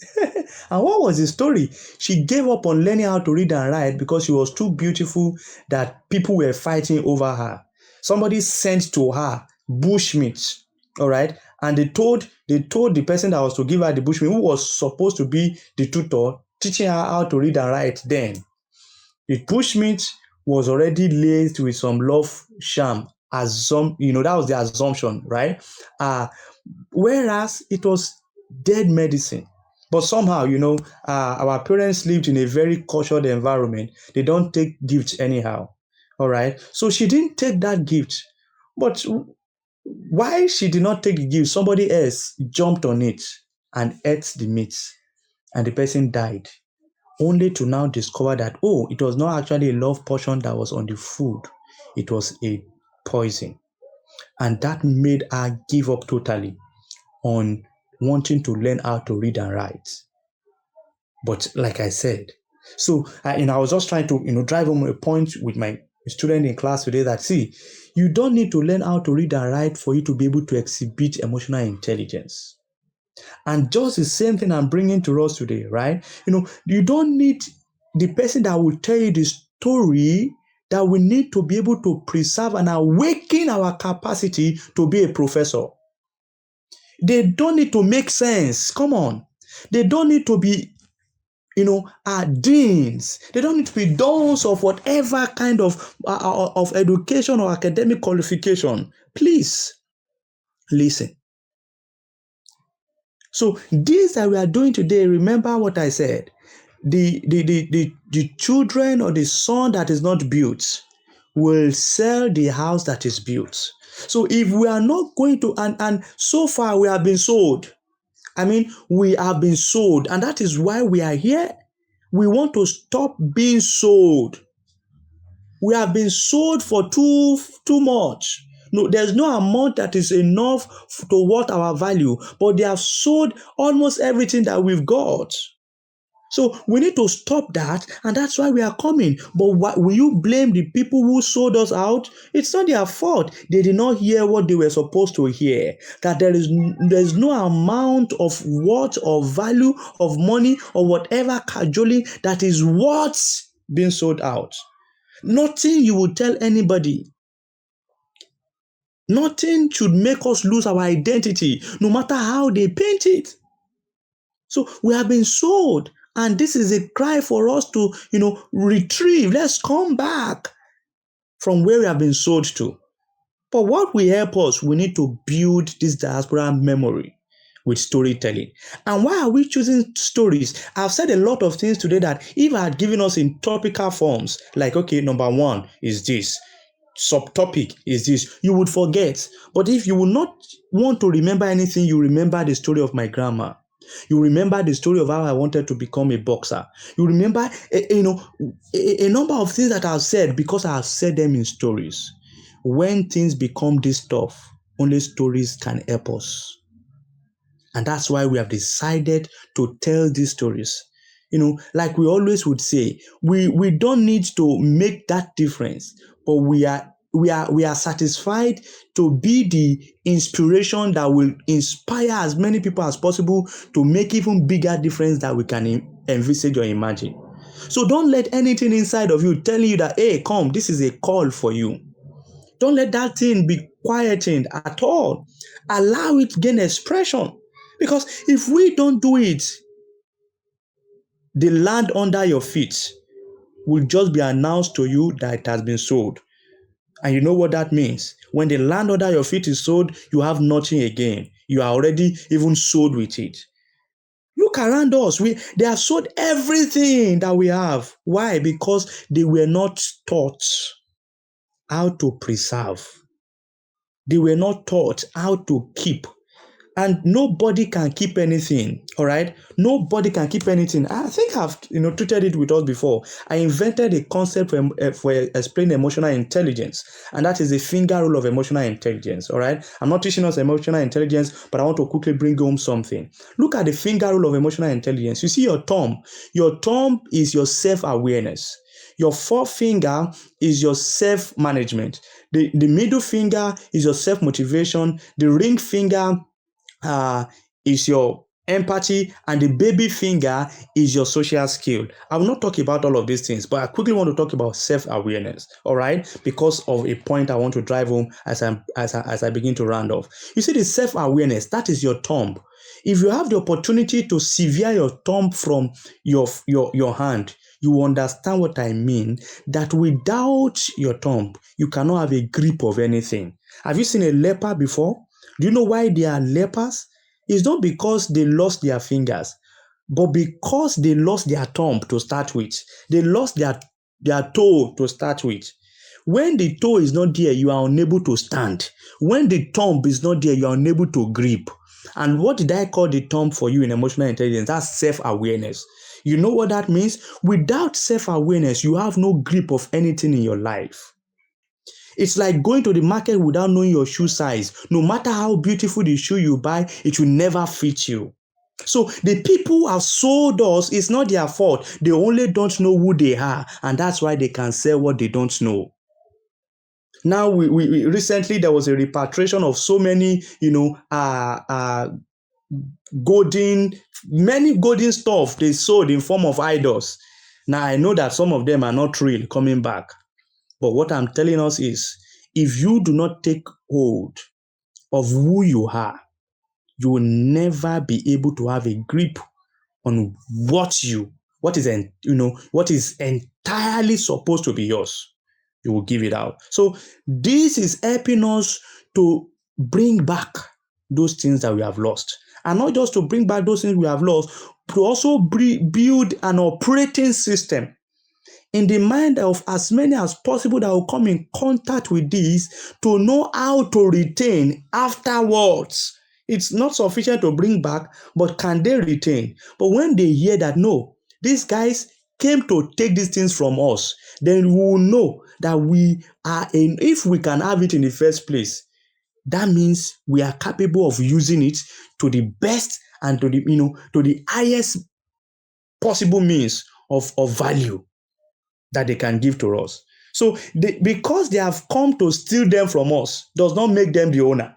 And what was the story? She gave up on learning how to read and write because she was too beautiful that people were fighting over her. Somebody sent to her bushmeat, all right? And they told the person that was to give her the bushmeat, who was supposed to be the tutor, teaching her how to read and write then. The bushmeat was already laced with some love sham, that was the assumption, right? Whereas it was dead medicine. But somehow, our parents lived in a very cultured environment. They don't take gifts anyhow. All right. So she didn't take that gift. But why she did not take the gift, somebody else jumped on it and ate the meat, and the person died. Only to now discover that, oh, it was not actually a love portion that was on the food, it was a poison. And that made her give up totally on wanting to learn how to read and write. But like I said, so I was just trying to drive home a point with my student in class today that, see, you don't need to learn how to read and write for you to be able to exhibit emotional intelligence. And just the same thing I'm bringing to us today, right? You don't need the person that will tell you the story, that we need to be able to preserve and awaken our capacity to be a professor. They don't need to make sense. Come on. They don't need to be, deans. They don't need to be dons of whatever kind of education or academic qualification. Please listen. So this that we are doing today, remember what I said. The children or the son that is not built will sell the house that is built. So if we are not going to, and so far we have been sold. We have been sold, and that is why we are here. We want to stop being sold. We have been sold for too much. No, there's no amount that is enough to worth our value, but they have sold almost everything that we've got. So we need to stop that, and that's why we are coming. But will you blame the people who sold us out? It's not their fault. They did not hear what they were supposed to hear. That there's no amount of worth or value of money or whatever cajoling that is worth being sold out. Nothing you will tell anybody. Nothing should make us lose our identity, no matter how they paint it. So we have been sold, and this is a cry for us to, retrieve. Let's come back from where we have been sold to. But what will help us? We need to build this diaspora memory with storytelling. And why are we choosing stories? I've said a lot of things today that if I had given us in topical forms, like, okay, number one is this, subtopic is this, you would forget. But if you will not want to remember anything, you remember the story of my grandma. You remember the story of how I wanted to become a boxer. You remember, a number of things that I've said because I have said them in stories. When things become this tough, only stories can help us. And that's why we have decided to tell these stories. Like we always would say, we don't need to make that difference, but we are satisfied to be the inspiration that will inspire as many people as possible to make even bigger difference that we can envisage or imagine. So don't let anything inside of you telling you that, hey, come, this is a call for you. Don't let that thing be quietened at all. Allow it to gain expression. Because if we don't do it, the land under your feet will just be announced to you that it has been sold. And you know what that means? When the land under your feet is sold, you have nothing again. You are already even sold with it. Look around us. They have sold everything that we have. Why? Because they were not taught how to preserve. They were not taught how to keep. And nobody can keep anything, all right? Nobody can keep anything. I think I've treated it with us before. I invented a concept for explaining emotional intelligence, and that is the finger rule of emotional intelligence, all right? I'm not teaching us emotional intelligence, but I want to quickly bring home something. Look at the finger rule of emotional intelligence. You see your thumb. Your thumb is your self-awareness. Your forefinger is your self-management. The middle finger is your self-motivation. The ring finger is your empathy, and the baby finger is your social skill. I will not talk about all of these things, but I quickly want to talk about self-awareness, all right? Because of a point I want to drive home as I begin to round off. You see, the self-awareness, that is your thumb. If you have the opportunity to sever your thumb from your hand, you will understand what I mean, that without your thumb, you cannot have a grip of anything. Have you seen a leper before? Do you know why they are lepers? It's not because they lost their fingers, But because they lost their thumb to start with, they lost their toe to start with. When the toe is not there, you are unable to stand. When the thumb is not there, you are unable to grip. And what did I call the thumb for you in emotional intelligence? That's self-awareness. You know what that means? Without self-awareness, you have no grip of anything in your life. It's like going to the market without knowing your shoe size. No matter how beautiful the shoe you buy, it will never fit you. So the people who have sold us, it's not their fault. They only don't know who they are, and that's why they can sell what they don't know. Now, we recently there was a repatriation of so many, golden, many golden stuff they sold in form of idols. Now I know that some of them are not real coming back, but what I'm telling us is, if you do not take hold of who you are, you will never be able to have a grip on what is entirely supposed to be yours. You will give it out. So this is helping us to bring back those things that we have lost, and not just to bring back those things we have lost, to also build an operating system in the mind of as many as possible that will come in contact with this, to know how to retain afterwards. It's not sufficient to bring back, but can they retain? But when they hear that, no, these guys came to take these things from us, then we will know that if we can have it in the first place, that means we are capable of using it to the best and to the highest possible means of value that they can give to us. So because they have come to steal them from us does not make them the owner.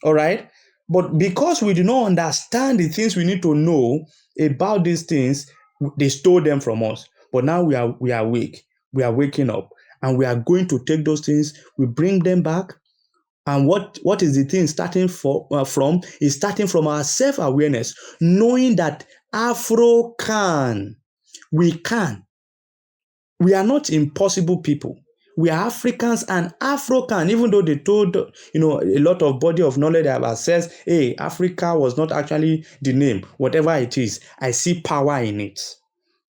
All right? But because we do not understand the things we need to know about these things, they stole them from us. But now we are awake. We are waking up, and we are going to take those things, we bring them back. And what is the thing starting from? Is starting from our self-awareness, knowing that we can. We are not impossible people. We are Africans, and Afro can, even though they told, a lot of body of knowledge that have accessed, hey, Africa was not actually the name, whatever it is, I see power in it.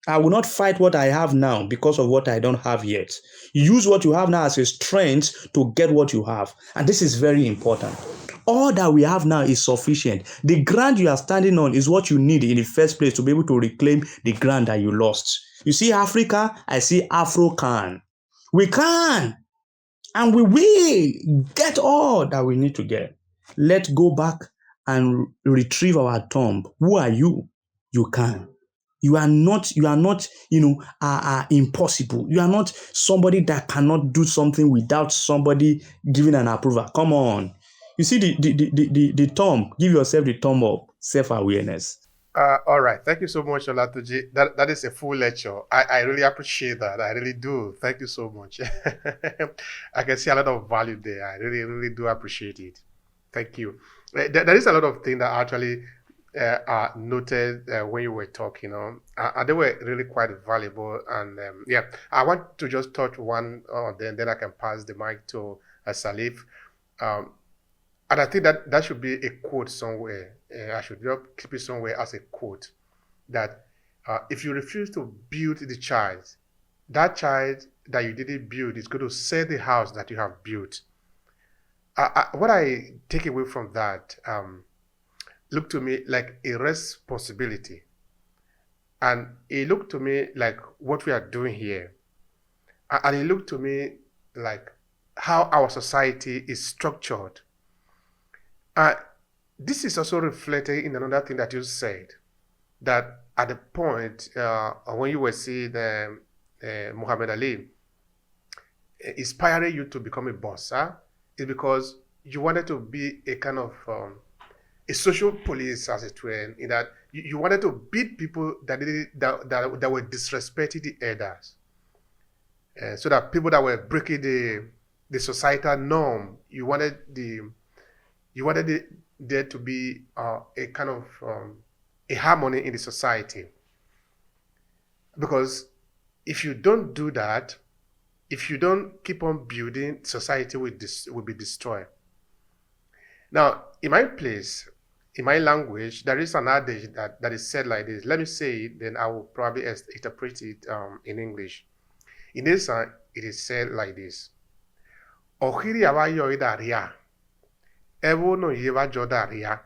I will not fight what I have now because of what I don't have yet. Use what you have now as a strength to get what you have. And this is very important. All that we have now is sufficient. The ground you are standing on is what you need in the first place to be able to reclaim the ground that you lost. You see Africa, I see Afro can. We can, and we will get all that we need to get. Let's go back and retrieve our tomb. Who are you? You can. You are not, impossible. You are not somebody that cannot do something without somebody giving an approval. Come on. You see the thumb, give yourself the thumb up, self-awareness. All right. Thank you so much, Olatuji. That is a full lecture. I really appreciate that. I really do. Thank you so much. I can see a lot of value there. I really, really do appreciate it. Thank you. There is a lot of things that actually are noted when you were talking. They were really quite valuable. And I want to just touch one on them, then I can pass the mic to Salif. And I think that should be a quote somewhere. I should just keep it somewhere as a quote, that if you refuse to build the child, that child that you didn't build is going to sell the house that you have built. What I take away from that looked to me like a responsibility. And it looked to me like what we are doing here. And it looked to me like how our society is structured. This is also reflected in another thing that you said, that at the point when you were seeing Muhammad Ali inspiring you to become a boxer, is because you wanted to be a kind of a social police, as it were, in that you wanted to beat people that were disrespecting the elders, so that people that were breaking the societal norm, you wanted there to be a kind of a harmony in the society. Because if you don't do that, if you don't keep on building, society will be destroyed. Now, in my place, in my language, there is an adage that is said like this. Let me say it, then I will probably interpret it in English. In this, it is said like this. Ohiri abayo idaria, evo no yeva jodaria.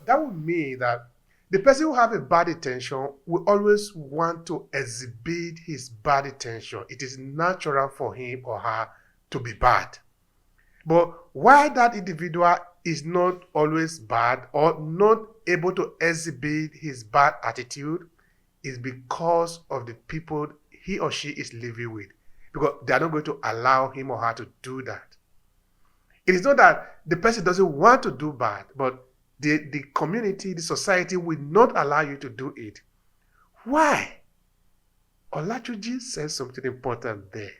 That would mean that the person who have a bad intention will always want to exhibit his bad intention. It is natural for him or her to be bad. But why that individual is not always bad or not able to exhibit his bad attitude is because of the people he or she is living with. Because they are not going to allow him or her to do that. It is not that the person doesn't want to do bad, but the community, the society will not allow you to do it. Why? Olachuji says something important there.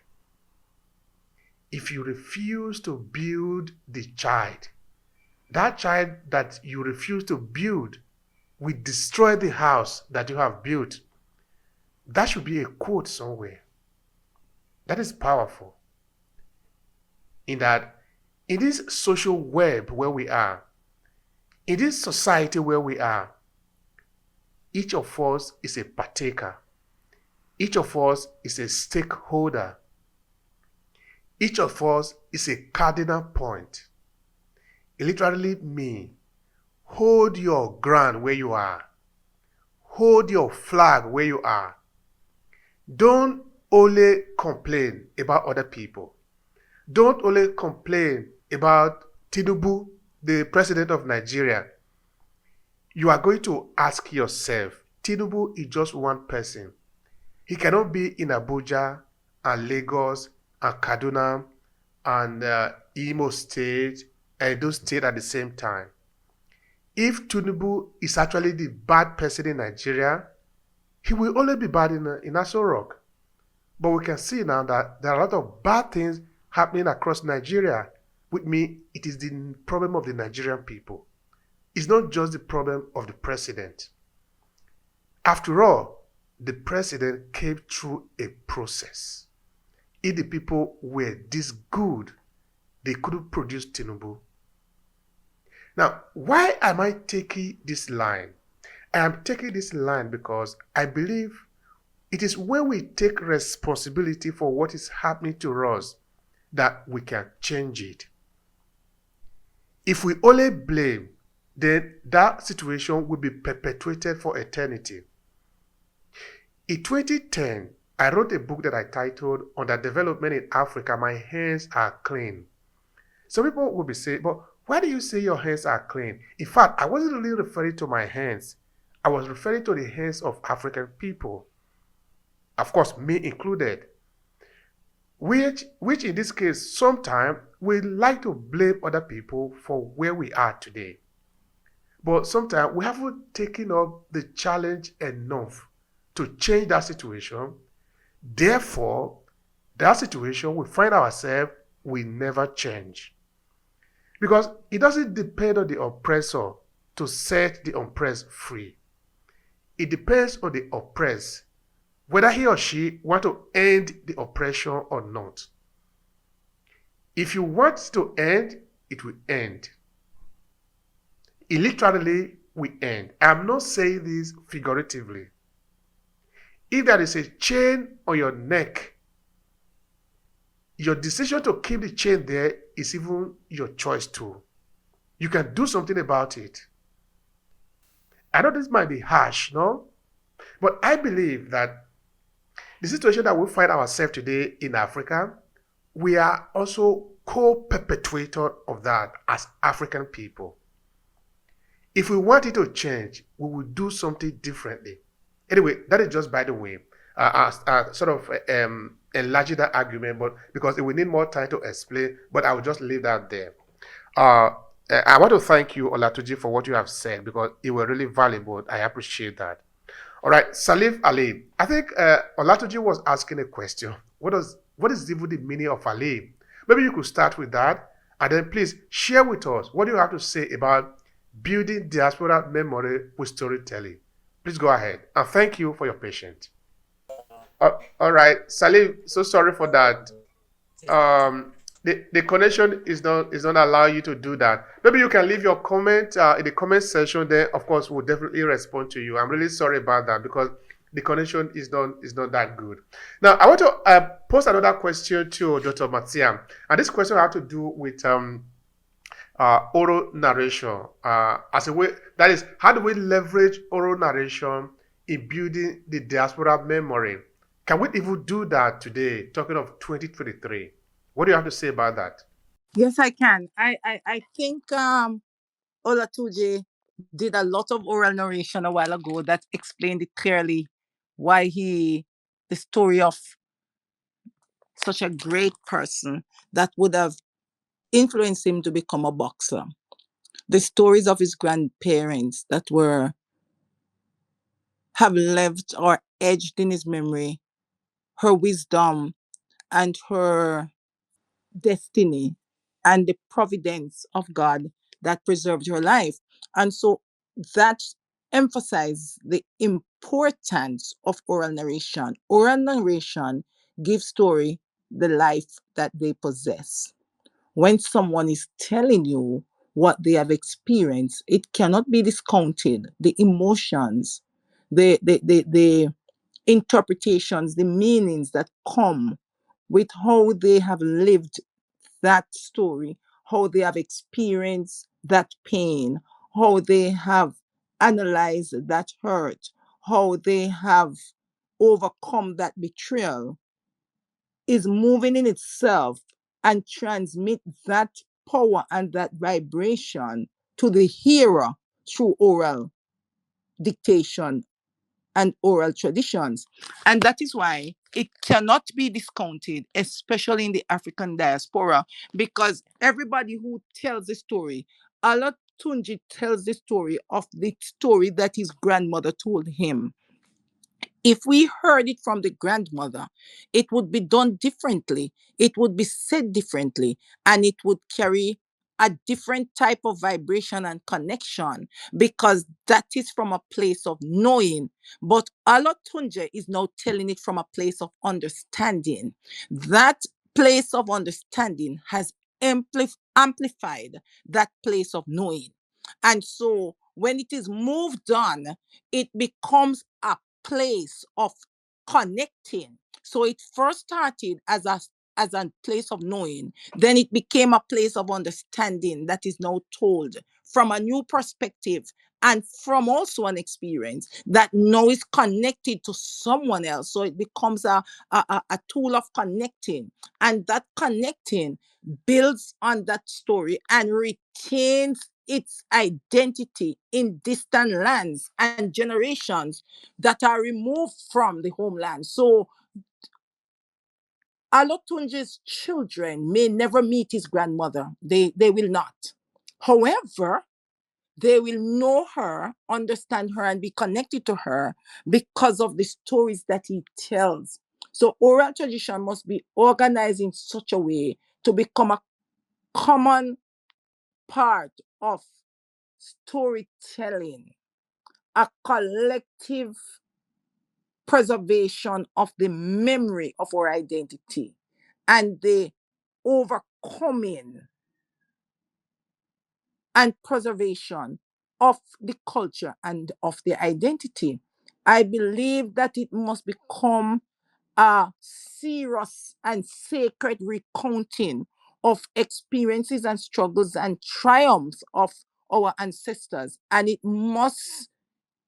If you refuse to build the child, that child that you refuse to build will destroy the house that you have built. That should be a quote somewhere. That is powerful. In that, in this social web where we are, in this society where we are, each of us is a partaker. Each of us is a stakeholder. Each of us is a cardinal point. It literally means hold your ground where you are. Hold your flag where you are. Don't only complain about other people. Don't only complain about Tinubu, the president of Nigeria. You are going to ask yourself, Tinubu is just one person. He cannot be in Abuja and Lagos and Kaduna and Imo State and those states at the same time. If Tinubu is actually the bad person in Nigeria, he will only be bad in Aso Rock. But we can see now that there are a lot of bad things happening across Nigeria. With me, it is the problem of the Nigerian people. It's not just the problem of the president. After all, the president came through a process. If the people were this good, they couldn't produce Tinubu. Now, why am I taking this line? I am taking this line because I believe it is when we take responsibility for what is happening to us that we can change it. If we only blame, then that situation will be perpetuated for eternity. In 2010, I wrote a book that I titled Underdevelopment in Africa, My Hands Are Clean. Some people will be saying, but why do you say your hands are clean? In fact, I wasn't really referring to my hands. I was referring to the hands of African people. Of course, me included. Which in this case, sometimes we like to blame other people for where we are today. But sometimes we haven't taken up the challenge enough to change that situation. Therefore, that situation we find ourselves will never change. Because it doesn't depend on the oppressor to set the oppressed free. It depends on the oppressed, whether he or she want to end the oppression or not. If you want to end, it will end. It literally will end. I'm not saying this figuratively. If there is a chain on your neck, your decision to keep the chain there is even your choice too. You can do something about it. I know this might be harsh, no? But I believe that the situation that we find ourselves today in Africa, we are also co-perpetrator of that as African people. If we want it to change, we will do something differently. Anyway, that is just by the way, sort of enlarging that argument, but because it will need more time to explain, but I will just leave that there. I want to thank you, Olatuji, for what you have said because it was really valuable. I appreciate that. All right, Salif Ali. I think Olatuji was asking a question. What is even the meaning of Ali? Maybe you could start with that, and then please share with us what you have to say about building diaspora memory with storytelling. Please go ahead, and thank you for your patience. All right, Salif. So sorry for that. the connection is not allowing you to do that. Maybe you can leave your comment in the comment section. Then, of course, we'll definitely respond to you. I'm really sorry about that because the connection is not that good. Now, I want to post another question to Dr. Mathiam, and this question has to do with oral narration as a way. That is, how do we leverage oral narration in building the diaspora memory? Can we even do that today? Talking of 2023. What do you have to say about that? Yes, I can. I think Olatunji did a lot of oral narration a while ago that explained it clearly why the story of such a great person that would have influenced him to become a boxer. The stories of his grandparents that have lived or edged in his memory, her wisdom and her destiny and the providence of God that preserved her life. And so that emphasizes the importance of oral narration. Oral narration gives story the life that they possess. When someone is telling you what they have experienced, it cannot be discounted. The emotions, the interpretations, the meanings that come with how they have lived that story, how they have experienced that pain, how they have analyzed that hurt, how they have overcome that betrayal, is moving in itself and transmit that power and that vibration to the hearer through oral dictation and oral traditions. And that is why it cannot be discounted, especially in the African diaspora, because everybody who tells the story, Alatunji tells the story of the story that his grandmother told him. If we heard it from the grandmother, it would be done differently. It would be said differently, and it would carry a different type of vibration and connection because that is from a place of knowing. But Alatunje is now telling it from a place of understanding. That place of understanding has amplified that place of knowing. And so when it is moved on, it becomes a place of connecting. So it first started as a place of knowing, then it became a place of understanding that is now told from a new perspective and from also an experience that now is connected to someone else. So it becomes a tool of connecting, and that connecting builds on that story and retains its identity in distant lands and generations that are removed from the homeland. So Alotunji's children may never meet his grandmother. They will not. However, they will know her, understand her, and be connected to her because of the stories that he tells. So oral tradition must be organized in such a way to become a common part of storytelling, a collective preservation of the memory of our identity and the overcoming and preservation of the culture and of the identity. I believe that it must become a serious and sacred recounting of experiences and struggles and triumphs of our ancestors. And it must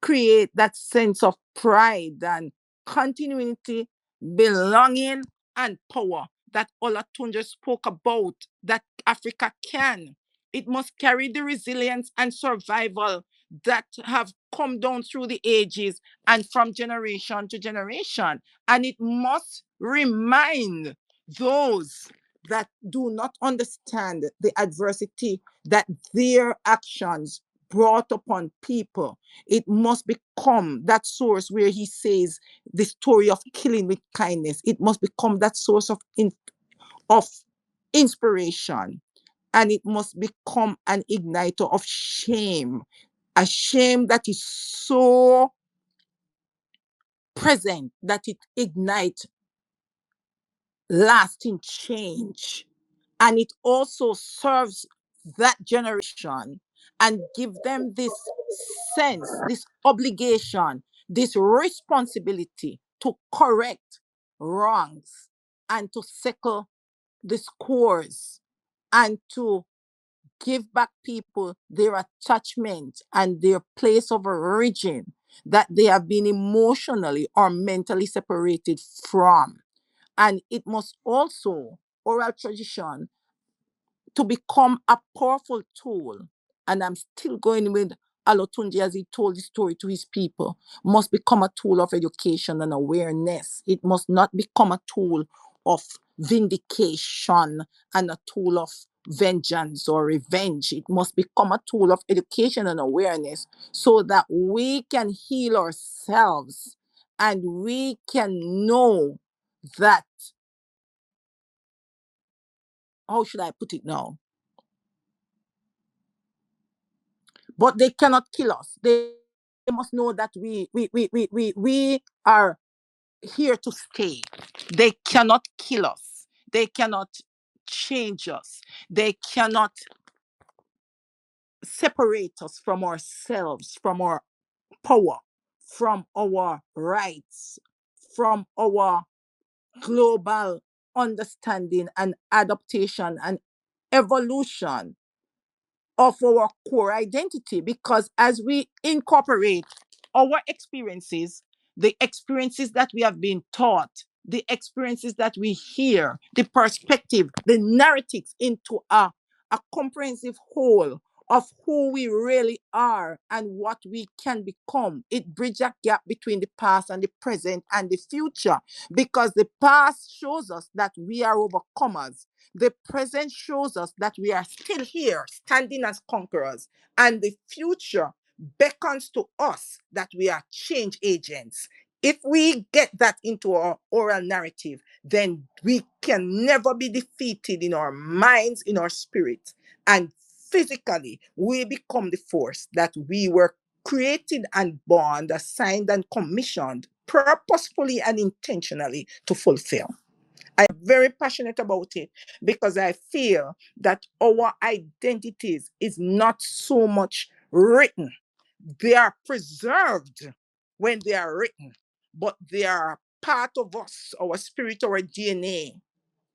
create that sense of pride and continuity, belonging, and power that Olatunji spoke about that Africa can. It must carry the resilience and survival that have come down through the ages and from generation to generation. And it must remind those that do not understand the adversity that their actions brought upon people. It must become that source where he says the story of killing with kindness. It must become that source of inspiration. And it must become an igniter of shame, a shame that is so present that it ignites lasting change And it also serves that generation and give them this sense, this obligation, this responsibility to correct wrongs and to settle the scores and to give back people their attachment and their place of origin that they have been emotionally or mentally separated from. And it must also, oral tradition, to become a powerful tool. And I'm still going with Alotunji as he told the story to his people, must become a tool of education and awareness. It must not become a tool of vindication and a tool of vengeance or revenge. It must become a tool of education and awareness so that we can heal ourselves and we can know that, how should I put it now? But they cannot kill us. They must know that we are here to stay. They cannot kill us. They cannot change us. They cannot separate us from ourselves, from our power, from our rights, from our global understanding and adaptation and evolution of our core identity. Because as we incorporate our experiences, the experiences that we have been taught, the experiences that we hear, the perspective, the narratives into a comprehensive whole of who we really are and what we can become. It bridges a gap between the past and the present and the future, because the past shows us that we are overcomers. The present shows us that we are still here, standing as conquerors, and the future beckons to us that we are change agents. If we get that into our oral narrative, then we can never be defeated in our minds, in our spirit, and physically, we become the force that we were created and born, assigned and commissioned purposefully and intentionally to fulfill. I'm very passionate about it because I feel that our identities is not so much written. They are preserved when they are written, but they are part of us, our spirit, our DNA,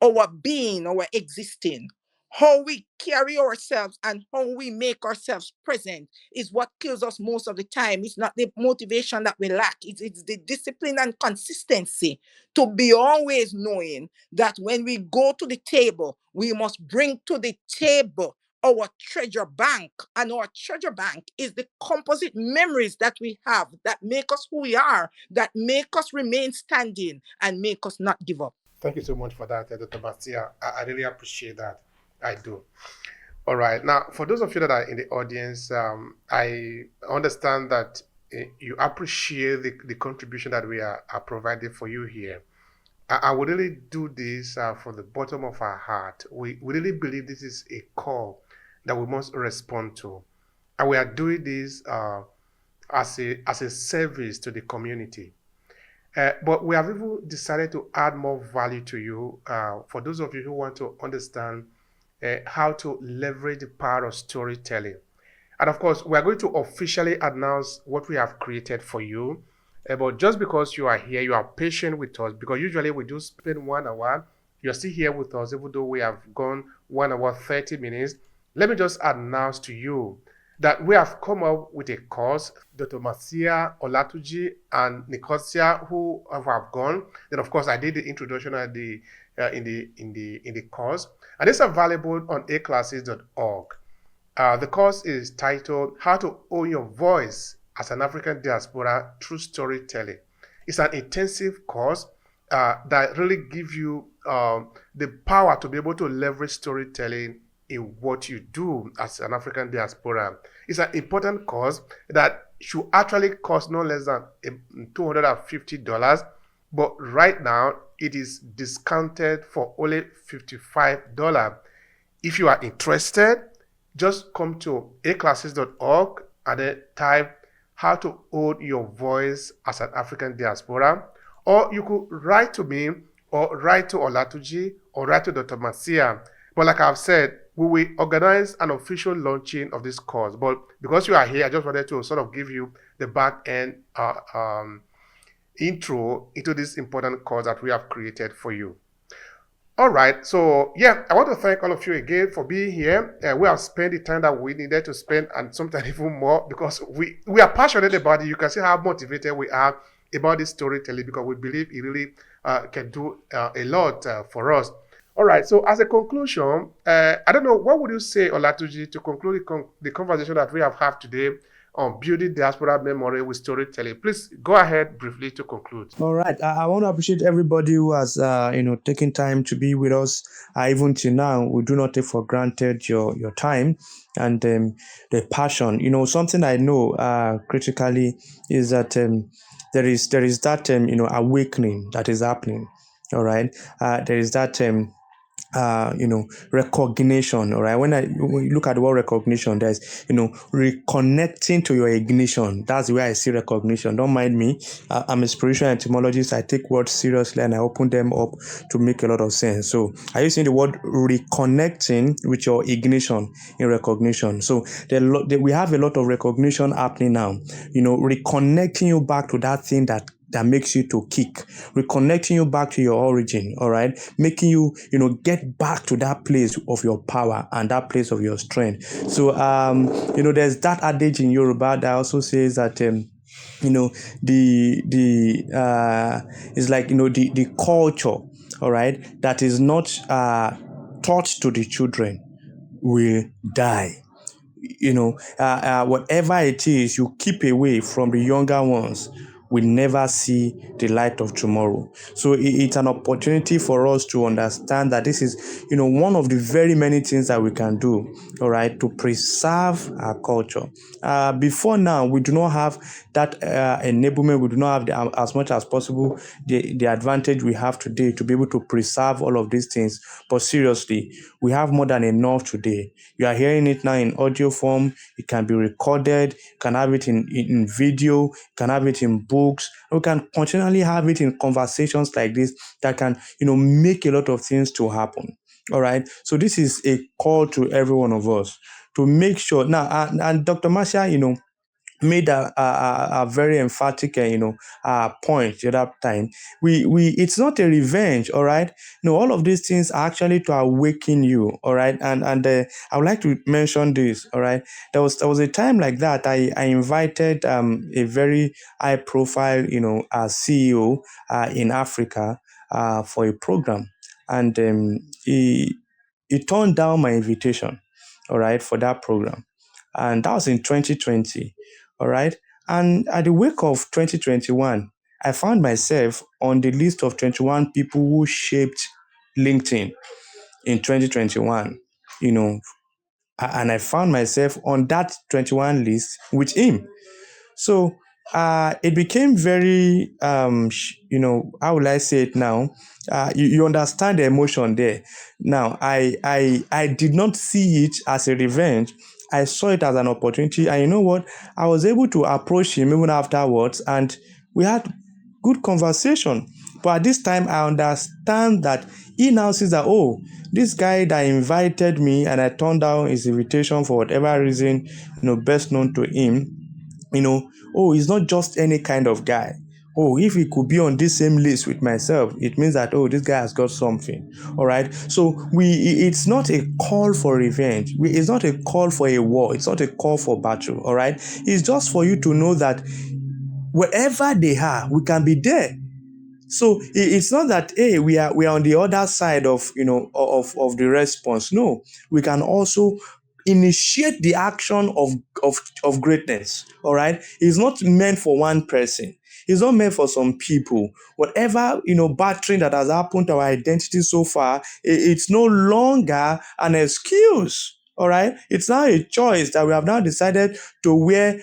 our being, our existing. How we carry ourselves and how we make ourselves present is what kills us most of the time. It's not the motivation that we lack, it's the discipline and consistency to be always knowing that when we go to the table, we must bring to the table our treasure bank. And our treasure bank is the composite memories that we have that make us who we are, that make us remain standing and make us not give up. Thank you so much for that, Dr. Basia. I really appreciate that. I do. All right. Now, for those of you that are in the audience, I understand that you appreciate the contribution that we are providing for you here. I would really do this from the bottom of our heart. We really believe this is a call that we must respond to. And we are doing this as a service to the community. But we have even decided to add more value to you for those of you who want to understand how to leverage the power of storytelling. And of course, we are going to officially announce what we have created for you. But just because you are here, you are patient with us, because usually we do spend 1 hour. You're still here with us, even though we have gone 1 hour, 30 minutes. Let me just announce to you that we have come up with a course. Dr. Marcia, Olatunji, and Nicosia, who have gone. Then, of course, I did the introduction at in the course, and it's available on aclasses.org. The course is titled "How to Own Your Voice as an African Diaspora Through Storytelling." It's an intensive course that really gives you the power to be able to leverage storytelling in what you do as an African diaspora. It's an important course that should actually cost no less than $250, but right now it is discounted for only $55. If you are interested, just come to aclasses.org and then type "How to Own Your Voice as an African Diaspora," or you could write to me, or write to Olatunji, or write to Dr. Marcia, But like I've said, we will organize an official launching of this course. But because you are here, I just wanted to sort of give you the back end intro into this important course that we have created for you. All right, so yeah, I want to thank all of you again for being here. We have spent the time that we needed to spend, and sometimes even more, because we are passionate about it. You can see how motivated we are about this storytelling, because we believe it really can do a lot for us. All right, so as a conclusion, I don't know, what would you say, Olatuji, to conclude the conversation that we have had today on building diaspora memory with storytelling? Please go ahead briefly to conclude. All right. I want to appreciate everybody who has, taken time to be with us. Even till now, we do not take for granted your time and the passion. Something I know critically is that there is that awakening that is happening. All right. There is that recognition. All right. When you look at the word recognition, there's, reconnecting to your ignition. That's where I see recognition. Don't mind me. I'm a spiritual entomologist. I take words seriously and I open them up to make a lot of sense. So are you seeing the word reconnecting with your ignition in recognition? So we have a lot of recognition happening now, reconnecting you back to that thing that makes you to kick, reconnecting you back to your origin, all right, making you, get back to that place of your power and that place of your strength. So, there's that adage in Yoruba that also says that, it's like, the culture, all right, that is not taught to the children will die. Whatever it is you keep away from the younger ones will never see the light of tomorrow. So it's an opportunity for us to understand that this is, one of the very many things that we can do, all right, to preserve our culture. Before now, we do not have that enablement. We do not have as much as possible the advantage we have today to be able to preserve all of these things. But seriously, we have more than enough today. You are hearing it now in audio form. It can be recorded. You can have it in video. You can have it in books. We can continually have it in conversations like this that can, make a lot of things to happen. All right. So this is a call to every one of us to make sure now. And Dr. Marcia, made a very emphatic point the other time. We It's not a revenge, all right. No, all of these things are actually to awaken you, all right. And I would like to mention this, all right. There was a time like that. I invited a very high profile CEO in Africa for a program, and he turned down my invitation, all right, for that program. And that was in 2020, all right. And at the wake of 2021, I found myself on the list of 21 people who shaped LinkedIn in 2021, you know, and I found myself on that 21 list with him. So it became very, how will I say it now? You understand the emotion there. Now, I did not see it as a revenge. I saw it as an opportunity. And you know what? I was able to approach him even afterwards, and we had good conversation. But at this time, I understand that he now sees that, oh, this guy that invited me and I turned down his invitation for whatever reason, best known to him, oh, he's not just any kind of guy. Oh, if he could be on this same list with myself, it means that, oh, this guy has got something. All right. So it's not a call for revenge. It's not a call for a war. It's not a call for battle. All right. It's just for you to know that wherever they are, we can be there. So it's not that, hey, we are on the other side of of the response. No, we can also initiate the action of greatness. All right, it's not meant for one person. It's not meant for some people. Whatever battering that has happened to our identity so far, it's no longer an excuse. All right, it's now a choice that we have now decided to wear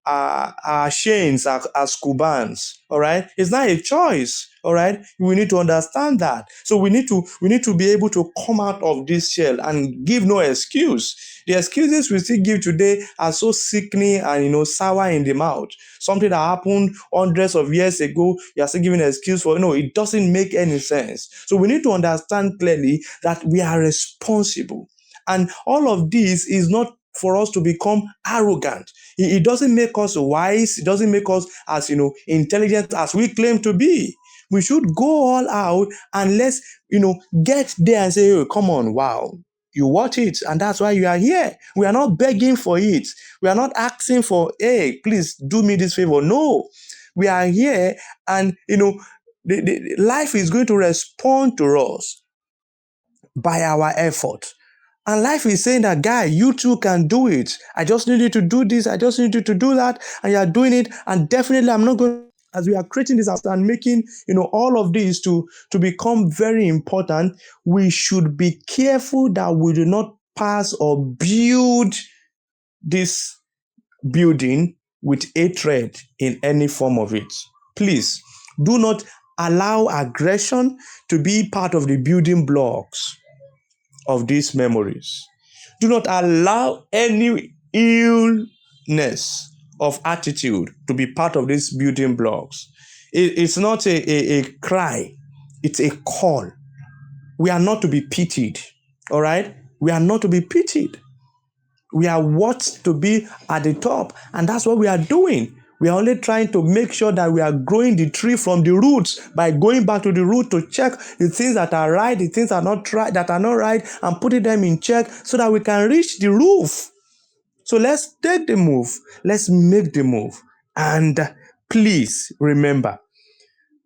our chains as Cubans. All right, it's not a choice. All right, we need to understand that. So we need to be able to come out of this shell and give no excuse. The excuses we still give today are so sickening and sour in the mouth. Something that happened hundreds of years ago, you are still giving an excuse for. No, it doesn't make any sense. So we need to understand clearly that we are responsible. And all of this is not for us to become arrogant. It doesn't make us wise. It doesn't make us as intelligent as we claim to be. We should go all out and let's get there and say, oh, come on, wow. You want it, and that's why you are here. We are not begging for it. We are not asking for, hey, please do me this favor. No, we are here, and the life is going to respond to us by our effort. And life is saying that, guy, you too can do it. I just need you to do this. I just need you to do that. And you are doing it. And definitely, I'm not going, as we are creating this and making, all of this to become very important, we should be careful that we do not pass or build this building with hatred in any form of it. Please, do not allow aggression to be part of the building blocks of these memories. Do not allow any illness of attitude to be part of these building blocks. It's not a cry, it's a call. We are not to be pitied, all right? We are not to be pitied. We are what to be at the top, and that's what we are doing. We are only trying to make sure that we are growing the tree from the roots by going back to the root to check the things that are right, the things that are not right, and putting them in check so that we can reach the roof. So let's take the move. Let's make the move. And please remember,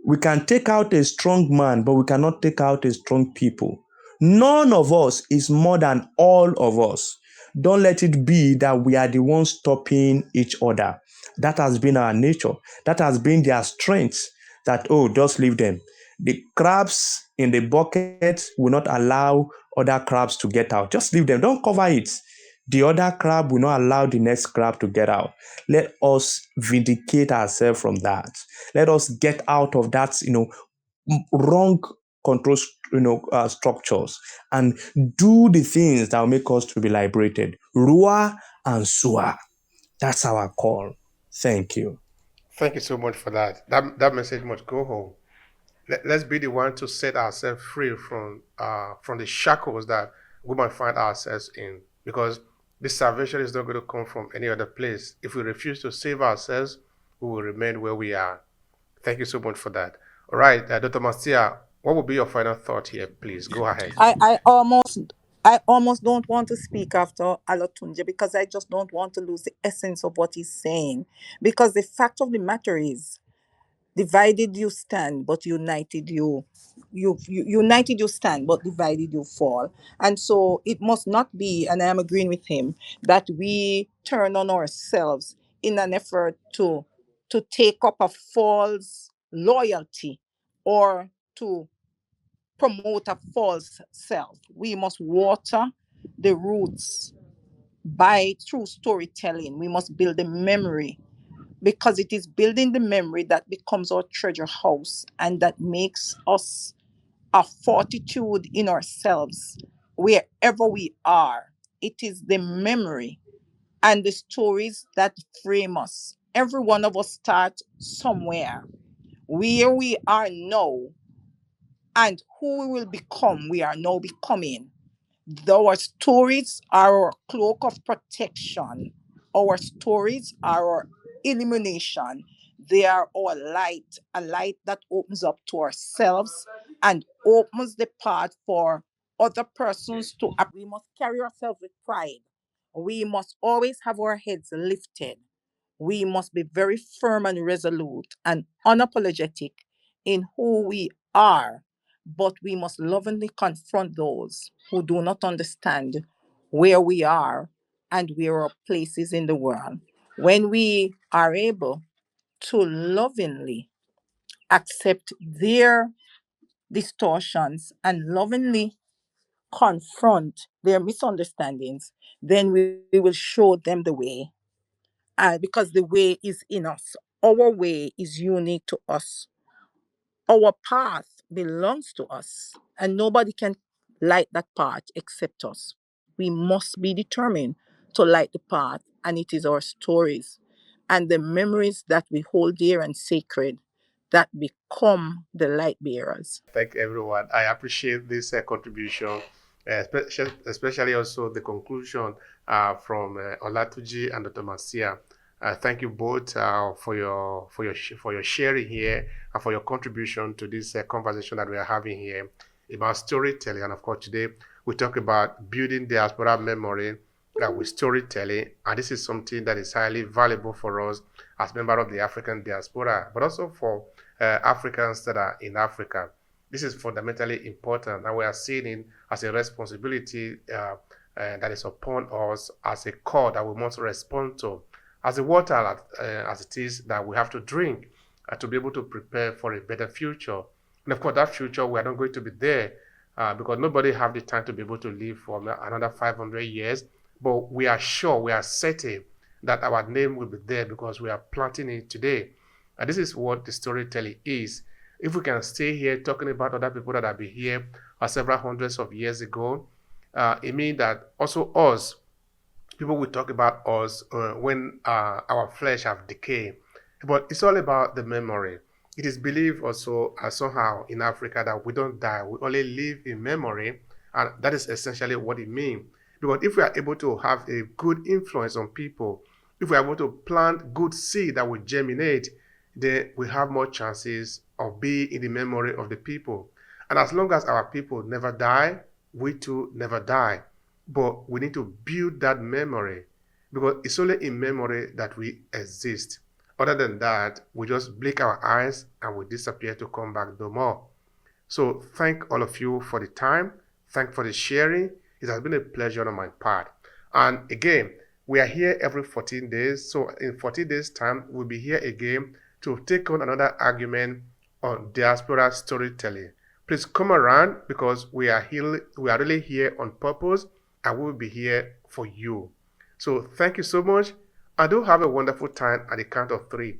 we can take out a strong man, but we cannot take out a strong people. None of us is more than all of us. Don't let it be that we are the ones stopping each other. That has been our nature. That has been their strength. That, oh, just leave them. The crabs in the bucket will not allow other crabs to get out. Just leave them. Don't cover it. The other crab will not allow the next crab to get out. Let us vindicate ourselves from that. Let us get out of that, wrong control, structures, and do the things that will make us to be liberated. Rua and Sua. That's our call. Thank you. Thank you so much for that. That message must go home. Let's be the one to set ourselves free from the shackles that we might find ourselves in, because this salvation is not going to come from any other place. If we refuse to save ourselves, we will remain where we are. Thank you so much for that. All right, Dr. Marcia, what would be your final thought here? Please go ahead. I almost don't want to speak after Alatunja because I just don't want to lose the essence of what he's saying. Because the fact of the matter is, divided you stand, but united you stand, but divided you fall. And so it must not be, and I am agreeing with him, that we turn on ourselves in an effort to take up a false loyalty or to promote a false self. We must water the roots by through storytelling. We must build the memory, because it is building the memory that becomes our treasure house and that makes us a fortitude in ourselves wherever we are. It is the memory and the stories that frame us. Every one of us starts somewhere. Where we are now and who we will become, we are now becoming. Our stories are our cloak of protection. Our stories are our illumination. They are our light, a light that opens up to ourselves and opens the path for other persons to. We must carry ourselves with pride. We must always have our heads lifted. We must be very firm and resolute and unapologetic in who we are, but we must lovingly confront those who do not understand where we are and where our place is in the world. When we are able to lovingly accept their distortions and lovingly confront their misunderstandings, then we will show them the way because the way is in us. Our way is unique to us. Our path belongs to us, and nobody can light that path except us. We must be determined to light the path, and it is our stories and the memories that we hold dear and sacred that become the light bearers. Thank everyone. I appreciate this contribution, especially also the conclusion from Olatuji and Dr. Marcia. Thank you both for your sharing here and for your contribution to this conversation that we are having here about storytelling. And of course, today we talk about building diaspora memory with storytelling, and this is something that is highly valuable for us as members of the African diaspora, but also for Africans that are in Africa. This is fundamentally important, and we are seeing it as a responsibility that is upon us as a call that we must respond to, as a water as it is that we have to drink to be able to prepare for a better future. And of course, that future, we are not going to be there because nobody have the time to be able to live for another 500 years. But we are sure, we are certain that our name will be there because we are planting it today. And this is what the storytelling is. If we can stay here talking about other people that have been here several hundreds of years ago, it means that also us, people will talk about us when our flesh have decayed. But it's all about the memory. It is believed also somehow in Africa that we don't die, we only live in memory, and that is essentially what it means. Because if we are able to have a good influence on people, if we are able to plant good seed that will germinate, then we have more chances of being in the memory of the people. And as long as our people never die, we too never die. But we need to build that memory because it's only in memory that we exist. Other than that, we just blink our eyes and we disappear to come back no more. So thank all of you for the time. Thank for the sharing. It has been a pleasure on my part. And again, we are here every 14 days. So in 14 days' time, we'll be here again to take on another argument on diaspora storytelling. Please come around because we are really here on purpose and we will be here for you. So thank you so much. And do have a wonderful time at the count of 3.